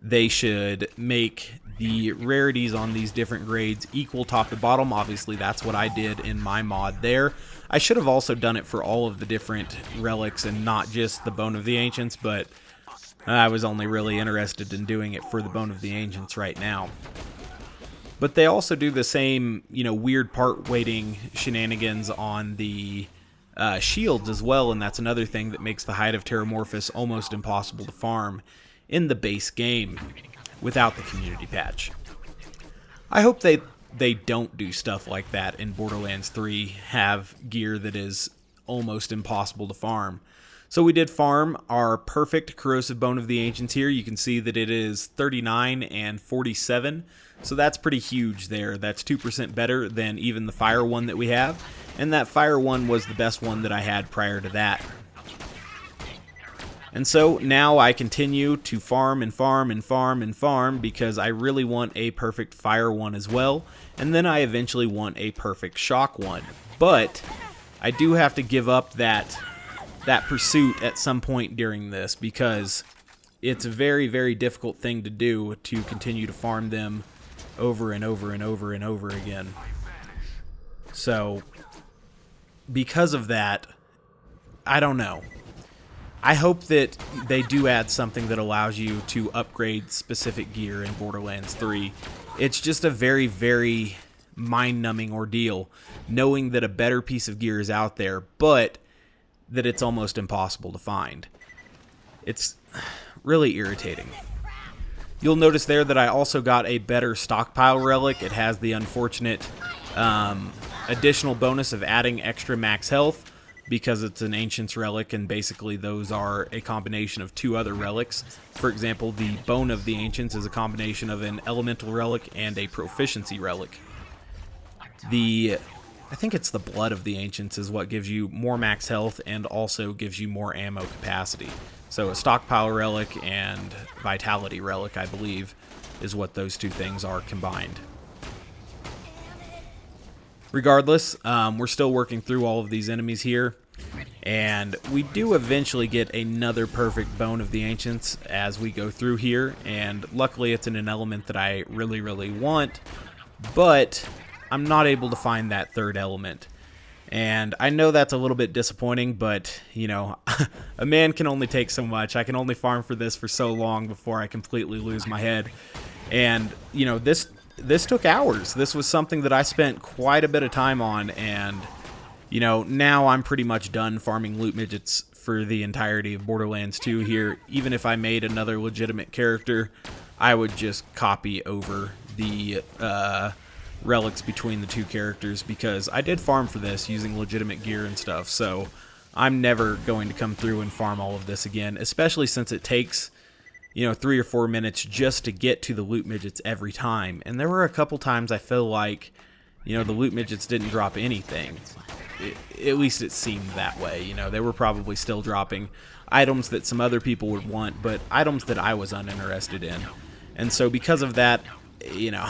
they should make the rarities on these different grades equal top to bottom. Obviously, that's what I did in my mod there. I should have also done it for all of the different relics and not just the Bone of the Ancients, but I was only really interested in doing it for the Bone of the Ancients right now. But they also do the same, you know, weird part weighting shenanigans on the shields as well, and that's another thing that makes the Hide of Terramorphous almost impossible to farm in the base game without the community patch. I hope they don't do stuff like that in Borderlands 3, have gear that is almost impossible to farm. So we did farm our perfect corrosive Bone of the Ancients here. You can see that it is 39 and 47, so that's pretty huge there. That's 2% better than even the fire one that we have, and that fire one was the best one that I had prior to that. And so now I continue to farm and farm and farm and farm because I really want a perfect fire one as well, and then I eventually want a perfect shock one. But I do have to give up that pursuit at some point during this, because it's a very, very difficult thing to do to continue to farm them over and over and over and over again. So, because of that, I don't know. I hope that they do add something that allows you to upgrade specific gear in Borderlands 3. It's just a very, very mind-numbing ordeal knowing that a better piece of gear is out there, but that it's almost impossible to find. It's really irritating. You'll notice there that I also got a better stockpile relic. It has the unfortunate additional bonus of adding extra max health because it's an Ancient's relic, and basically those are a combination of two other relics. For example, the Bone of the Ancients is a combination of an Elemental relic and a Proficiency relic. I think it's the Blood of the Ancients is what gives you more max health and also gives you more ammo capacity. So a stockpile relic and vitality relic, I believe, is what those two things are combined. Regardless, we're still working through all of these enemies here, and we do eventually get another perfect Bone of the Ancients as we go through here, and luckily it's in an element that I really, really want, but I'm not able to find that third element. And I know that's a little bit disappointing, but, you know, a man can only take so much. I can only farm for this for so long before I completely lose my head. And, you know, this took hours. This was something that I spent quite a bit of time on, and, you know, now I'm pretty much done farming loot midgets for the entirety of Borderlands 2 here. Even if I made another legitimate character, I would just copy over the relics between the two characters, because I did farm for this using legitimate gear and stuff, so I'm never going to come through and farm all of this again, especially since it takes, you know, 3 or 4 minutes just to get to the loot midgets every time. And there were a couple times I feel like, you know, the loot midgets didn't drop anything. At least it seemed that way. You know, they were probably still dropping items that some other people would want, but items that I was uninterested in. And so because of that, you know,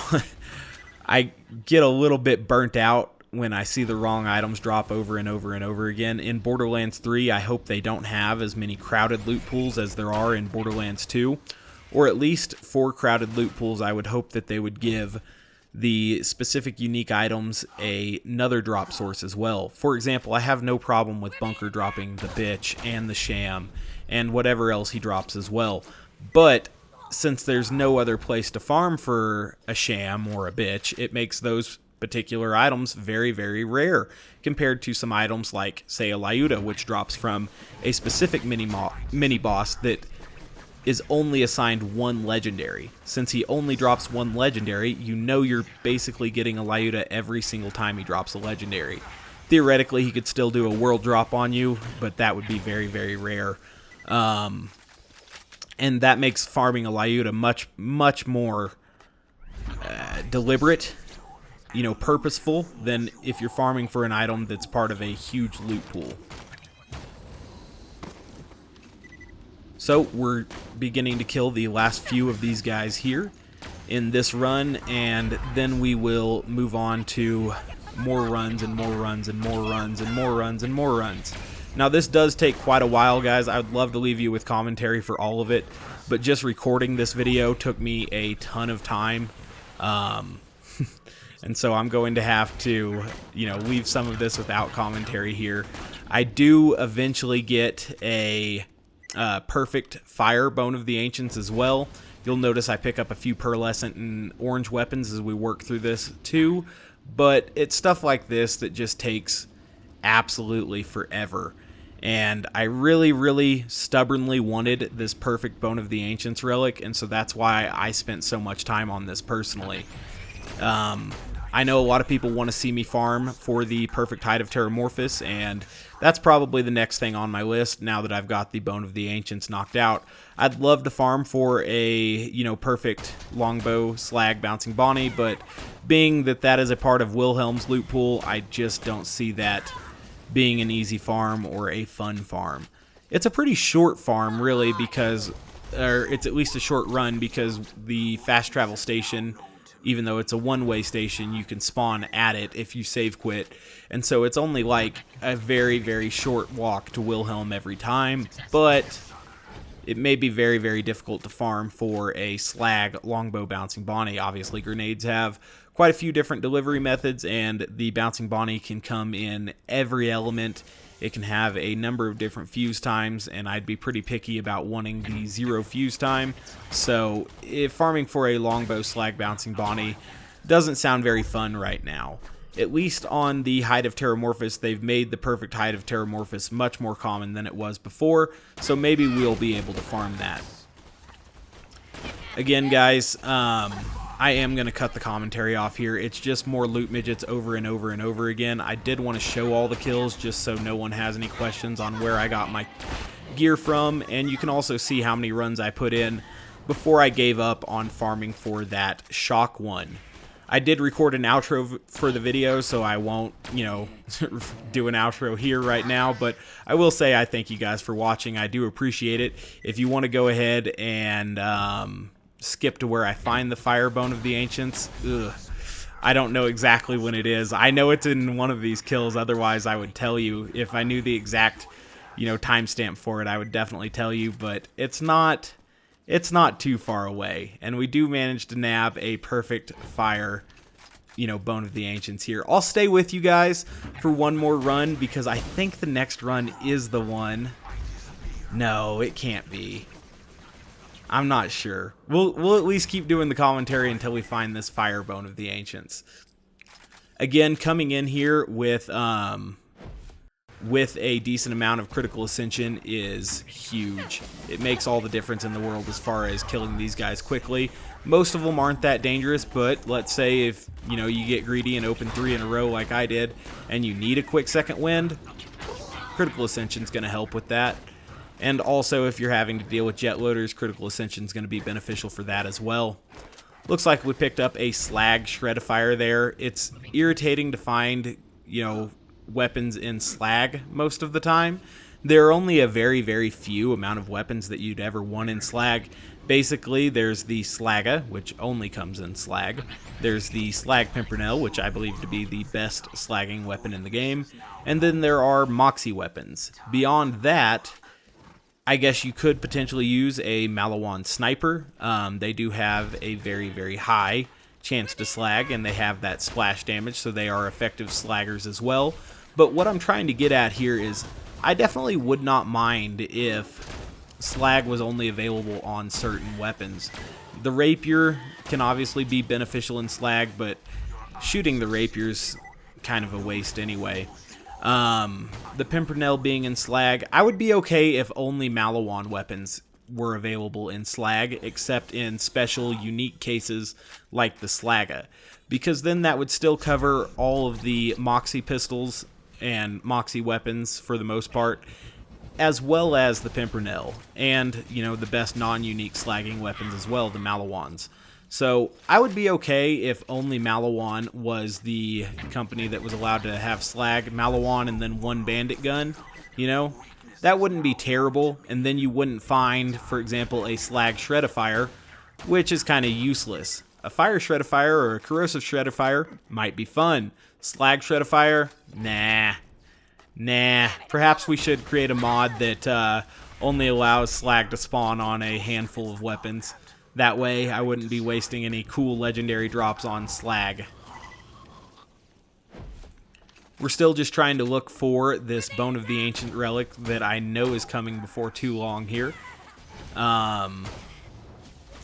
I get a little bit burnt out when I see the wrong items drop over and over and over again. In Borderlands 3, I hope they don't have as many crowded loot pools as there are in Borderlands 2, or at least 4 crowded loot pools. I would hope that they would give the specific unique items another drop source as well. For example, I have no problem with Bunker dropping the bitch and the sham and whatever else he drops as well, but since there's no other place to farm for a sham or a bitch, it makes those particular items very, very rare compared to some items like, say, a Lyuda, which drops from a specific mini-boss that is only assigned 1 legendary. Since he only drops 1 legendary, you know you're basically getting a Lyuda every single time he drops a legendary. Theoretically, he could still do a world drop on you, but that would be very, very rare. And that makes farming a Lyuda much, much more deliberate, you know, purposeful, than if you're farming for an item that's part of a huge loot pool. So we're beginning to kill the last few of these guys here in this run, and then we will move on to more runs and more runs and more runs and more runs and more runs. Now, this does take quite a while, guys. I would love to leave you with commentary for all of it, but just recording this video took me a ton of time, and so I'm going to have to, you know, leave some of this without commentary here. I do eventually get a perfect fire Bone of the Ancients as well. You'll notice I pick up a few pearlescent and orange weapons as we work through this too, but it's stuff like this that just takes absolutely forever. And I really, really stubbornly wanted this perfect Bone of the Ancients relic, and so that's why I spent so much time on this personally. I know a lot of people want to see me farm for the perfect Hide of Terramorphous, and that's probably the next thing on my list now that I've got the Bone of the Ancients knocked out. I'd love to farm for a, you know, perfect longbow slag bouncing Bonnie, but being that that is a part of Wilhelm's loot pool, I just don't see that being an easy farm or a fun farm. It's a pretty short farm, really, because, or it's at least a short run, because the fast travel station, even though it's a one-way station, you can spawn at it if you save quit, and so it's only like a very, very short walk to Wilhelm every time, but it may be very, very difficult to farm for a slag longbow bouncing Bonnie. Obviously, grenades have quite a few different delivery methods, and the bouncing Bonnie can come in every element. It can have a number of different fuse times, and I'd be pretty picky about wanting the 0 fuse time. So if farming for a longbow slag bouncing Bonnie doesn't sound very fun right now. At least on the Hide of Terramorphous, they've made the perfect Hide of Terramorphous much more common than it was before, so maybe we'll be able to farm that. Again, guys, I am going to cut the commentary off here. It's just more loot midgets over and over and over again. I did want to show all the kills just so no one has any questions on where I got my gear from, and you can also see how many runs I put in before I gave up on farming for that shock one. I did record an outro for the video, so I won't, do an outro here right now, but I will say I thank you guys for watching. I do appreciate it. If you want to go ahead and skip to where I find the Firebone of the Ancients, I don't know exactly when it is. I know it's in one of these kills, otherwise I would tell you. If I knew the exact, timestamp for it, I would definitely tell you, but it's not too far away, and we do manage to nab a perfect fire, Bone of the Ancients here. I'll stay with you guys for one more run, because I think the next run is the one. No, it can't be. I'm not sure. We'll at least keep doing the commentary until we find this Firebone of the Ancients. Again, coming in here with a decent amount of critical ascension is huge. It makes all the difference in the world as far as killing these guys quickly. Most of them aren't that dangerous, but let's say if you get greedy and open 3 in a row like I did, and you need a quick second wind, critical ascension is going to help with that. And also, if you're having to deal with jet loaders, critical ascension is going to be beneficial for that as well. Looks like we picked up a slag shredifier there. It's irritating to find, weapons in slag most of the time. There are only a very, very few amount of weapons that you'd ever want in slag. Basically, there's the Slagga, which only comes in slag. There's the Slag Pimpernel, which I believe to be the best slagging weapon in the game. And then there are Moxie weapons. Beyond that, I guess you could potentially use a Malawan Sniper. They do have a very, very high chance to slag, and they have that splash damage, so they are effective slaggers as well. But what I'm trying to get at here is I definitely would not mind if slag was only available on certain weapons. The rapier can obviously be beneficial in slag, but shooting the rapier's kind of a waste anyway. The Pimpernel being in slag, I would be okay if only Malawan weapons were available in slag, except in special unique cases like the Slagga, because then that would still cover all of the Moxie pistols and Moxie weapons for the most part, as well as the Pimpernel, and the best non-unique slagging weapons as well, the Malawans. So I would be okay if only Malawan was the company that was allowed to have slag, Malawan, and then one bandit gun. That wouldn't be terrible, and then you wouldn't find, for example, a slag shredifier, which is kind of useless. A fire shredifier or a corrosive shredifier might be fun. Slag shredifier? Nah. Perhaps we should create a mod that only allows slag to spawn on a handful of weapons. That way, I wouldn't be wasting any cool legendary drops on slag. We're still just trying to look for this Bone of the Ancient relic that I know is coming before too long here.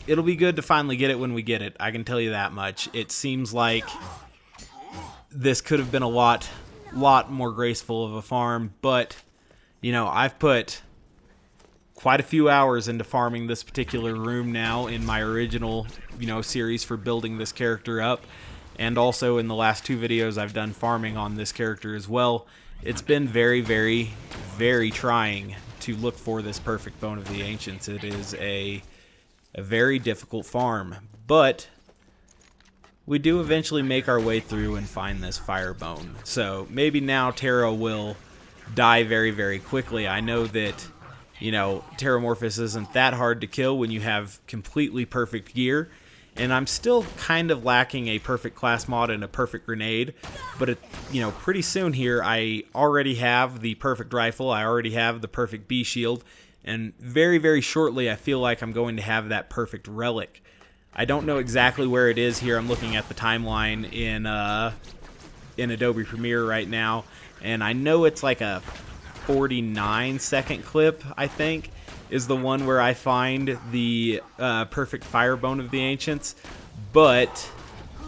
It'll be good to finally get it when we get it. I can tell you that much. It seems like this could have been a lot more graceful of a farm, but I've put quite a few hours into farming this particular room now in my original series for building this character up, and also in the last 2 videos I've done farming on this character as well. It's been very, very, very trying to look for this perfect Bone of the Ancients. It is a very difficult farm, but we do eventually make our way through and find this Firebone. So maybe now Terra will die very, very quickly. I know that Terramorphous isn't that hard to kill when you have completely perfect gear, and I'm still kind of lacking a perfect class mod and a perfect grenade, but pretty soon here I already have the perfect rifle, I already have the perfect bee shield, And very, very shortly, I feel like I'm going to have that perfect relic. I don't know exactly where it is here. I'm looking at the timeline in Adobe Premiere right now, and I know it's like a 49-second clip, I think, is the one where I find the perfect Firebone of the Ancients, but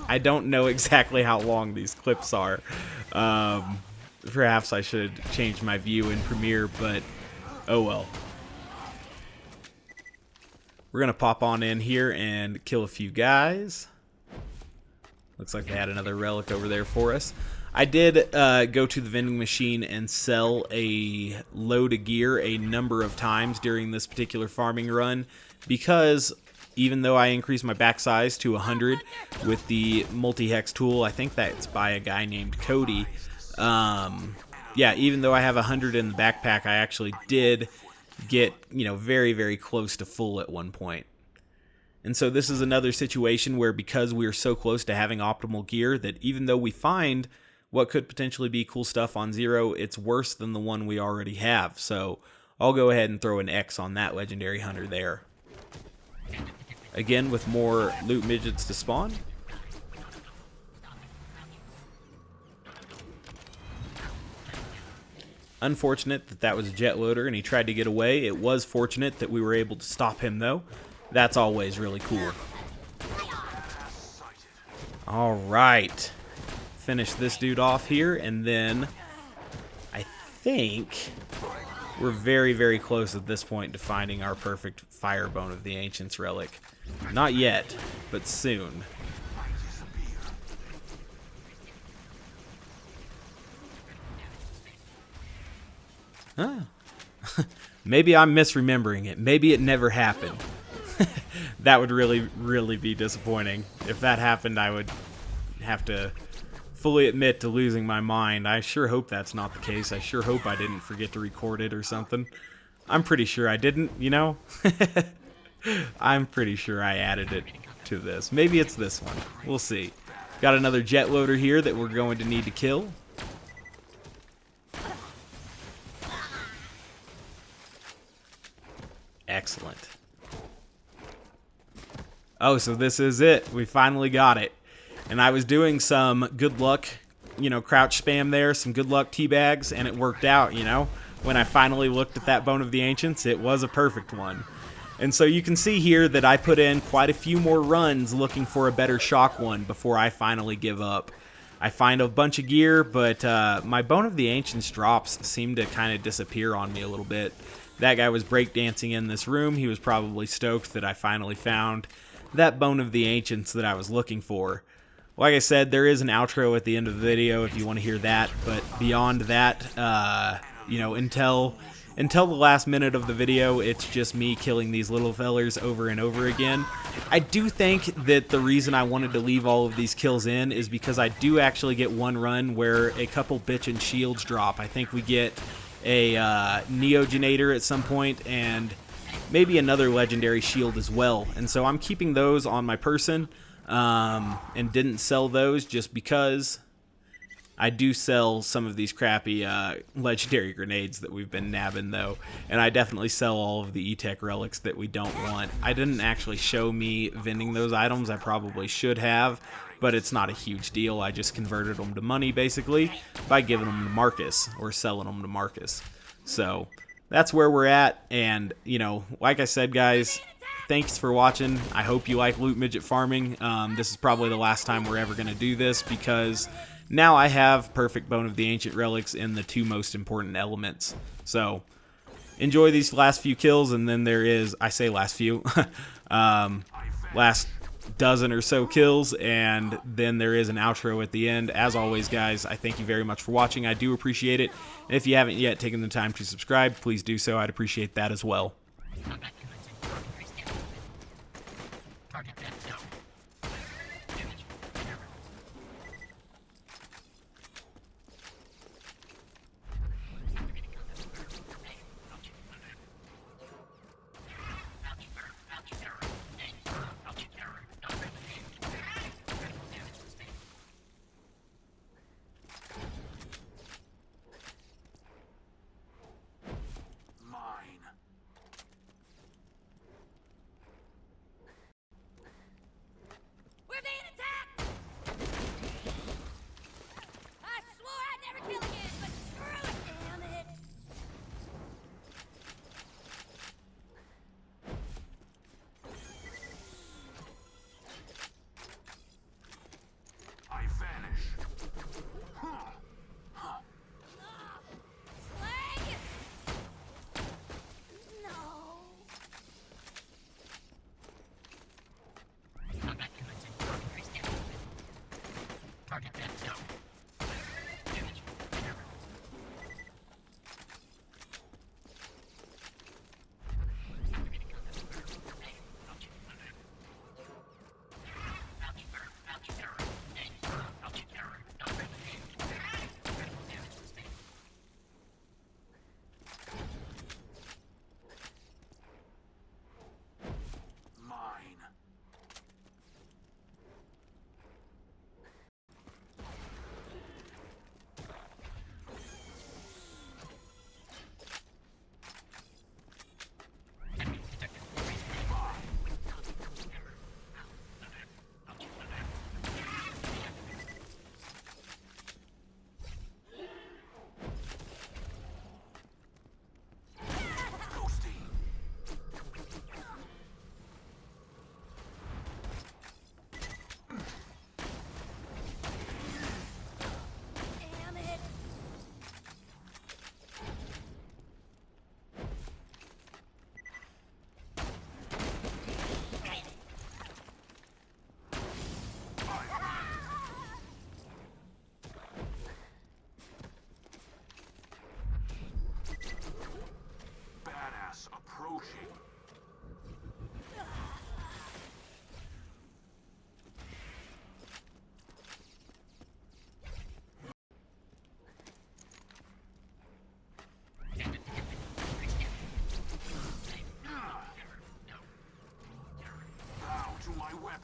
I don't know exactly how long these clips are. Perhaps I should change my view in Premiere, but oh well. We're going to pop on in here and kill a few guys. Looks like they had another relic over there for us. I did go to the vending machine and sell a load of gear a number of times during this particular farming run, because even though I increased my back size to 100 with the multi-hex tool, I think that's by a guy named Cody. Yeah, even though I have 100 in the backpack, I actually did get, very, very close to full at one point. And so this is another situation where, because we are so close to having optimal gear, that even though we find what could potentially be cool stuff on Zero, it's worse than the one we already have. So I'll go ahead and throw an X on that legendary hunter there. Again, with more loot midgets to spawn. Unfortunate that that was a jet loader and he tried to get away. It was fortunate that we were able to stop him, though. That's always really cool. Alright. Finish this dude off here, and then I think we're very, very close at this point to finding our perfect Firebone of the Ancients relic. Not yet, but soon. Huh. Maybe I'm misremembering it. Maybe it never happened. That would really, really be disappointing. If that happened, I would have to fully admit to losing my mind. I sure hope that's not the case. I sure hope I didn't forget to record it or something. I'm pretty sure I didn't, I'm pretty sure I added it to this. Maybe it's this one. We'll see. Got another jet loader here that we're going to need to kill. Excellent. Oh, so this is it. We finally got it. And I was doing some good luck, crouch spam there, some good luck teabags, and it worked out, When I finally looked at that Bone of the Ancients, it was a perfect one. And so you can see here that I put in quite a few more runs looking for a better shock one before I finally give up. I find a bunch of gear, but my Bone of the Ancients drops seem to kind of disappear on me a little bit. That guy was breakdancing in this room. He was probably stoked that I finally found that Bone of the Ancients that I was looking for. Like I said, there is an outro at the end of the video if you want to hear that, but beyond that, until the last minute of the video, it's just me killing these little fellers over and over again. I do think that the reason I wanted to leave all of these kills in is because I do actually get one run where a couple bitchin' shields drop. I think we get a Neogenator at some point, and maybe another legendary shield as well. And so I'm keeping those on my person, and didn't sell those just because I do sell some of these crappy legendary grenades that we've been nabbing, though. And I definitely sell all of the E-Tech Relics that we don't want. I didn't actually show me vending those items. I probably should have, but it's not a huge deal. I just converted them to money, basically, by giving them to Marcus or selling them to Marcus. So that's where we're at. And, like I said, guys, thanks for watching. I hope you like loot midget farming. This is probably the last time we're ever going to do this, because now I have perfect Bone of the Ancient Relics in the two most important elements. So enjoy these last few kills, and then there is, I say last few, last dozen or so kills, and then there is an outro at the end. As always, guys, I thank you very much for watching. I do appreciate it. And if you haven't yet taken the time to subscribe, please do so. I'd appreciate that as well.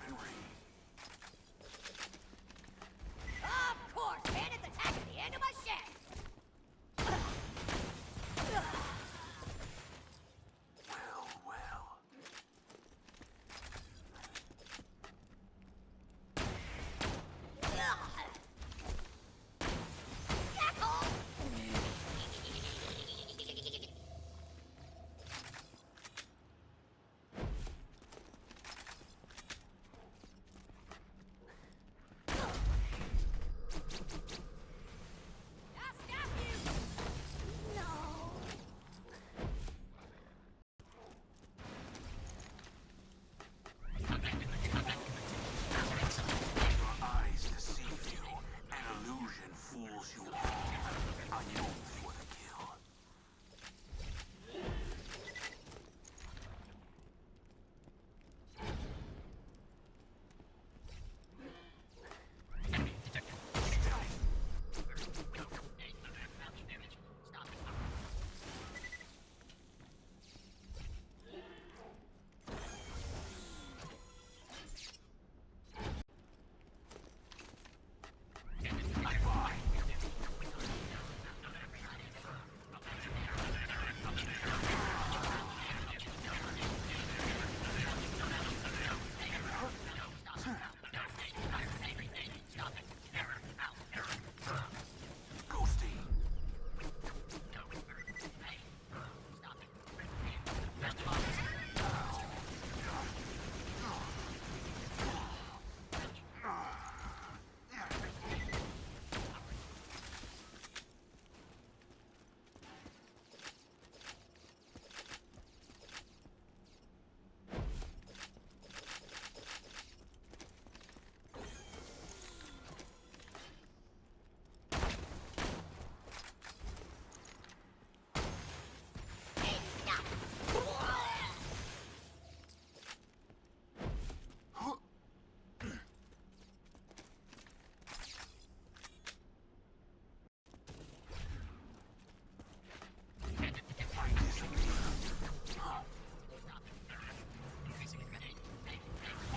weaponry. Of course, bandits attack at the end of my shift. Well, well. Your eyes deceive you. An illusion fools you all. Are you for the kill? Ghosty.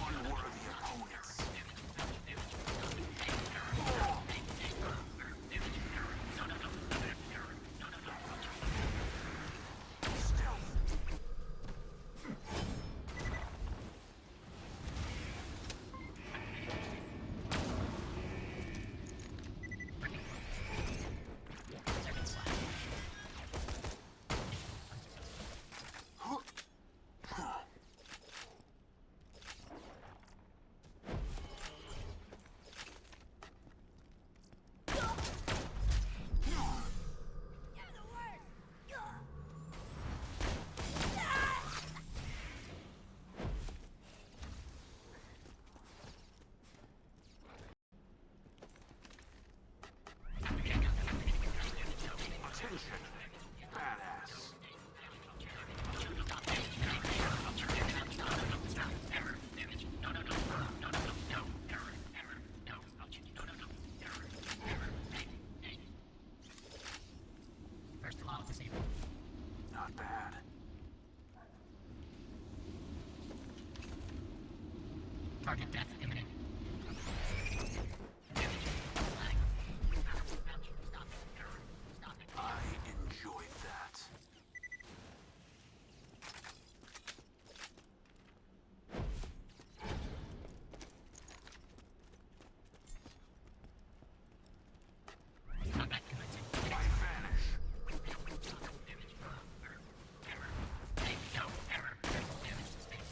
Unworthy opponents. Stealth. You're the worst. Attention. Badass. First alarm disabled. Not bad. Target death imminent. I enjoyed that. Combat commencing. I vanish. No error. Critical damage to space.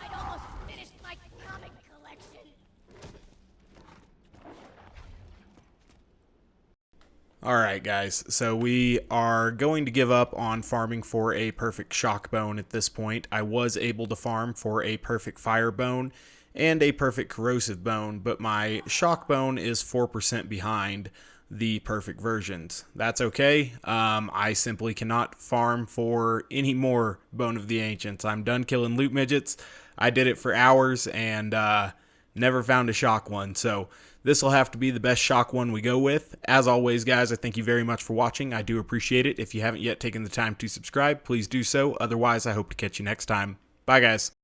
I'd almost finished my comic collection. Alright guys, so we are going to give up on farming for a perfect shock bone at this point. I was able to farm for a perfect fire bone and a perfect corrosive bone, but my shock bone is 4% behind the perfect versions. That's okay. I simply cannot farm for any more Bone of the Ancients. I'm done killing loot midgets. I did it for hours and never found a shock one, so this will have to be the best shock one we go with. As always, guys, I thank you very much for watching. I do appreciate it. If you haven't yet taken the time to subscribe, please do so. Otherwise, I hope to catch you next time. Bye, guys.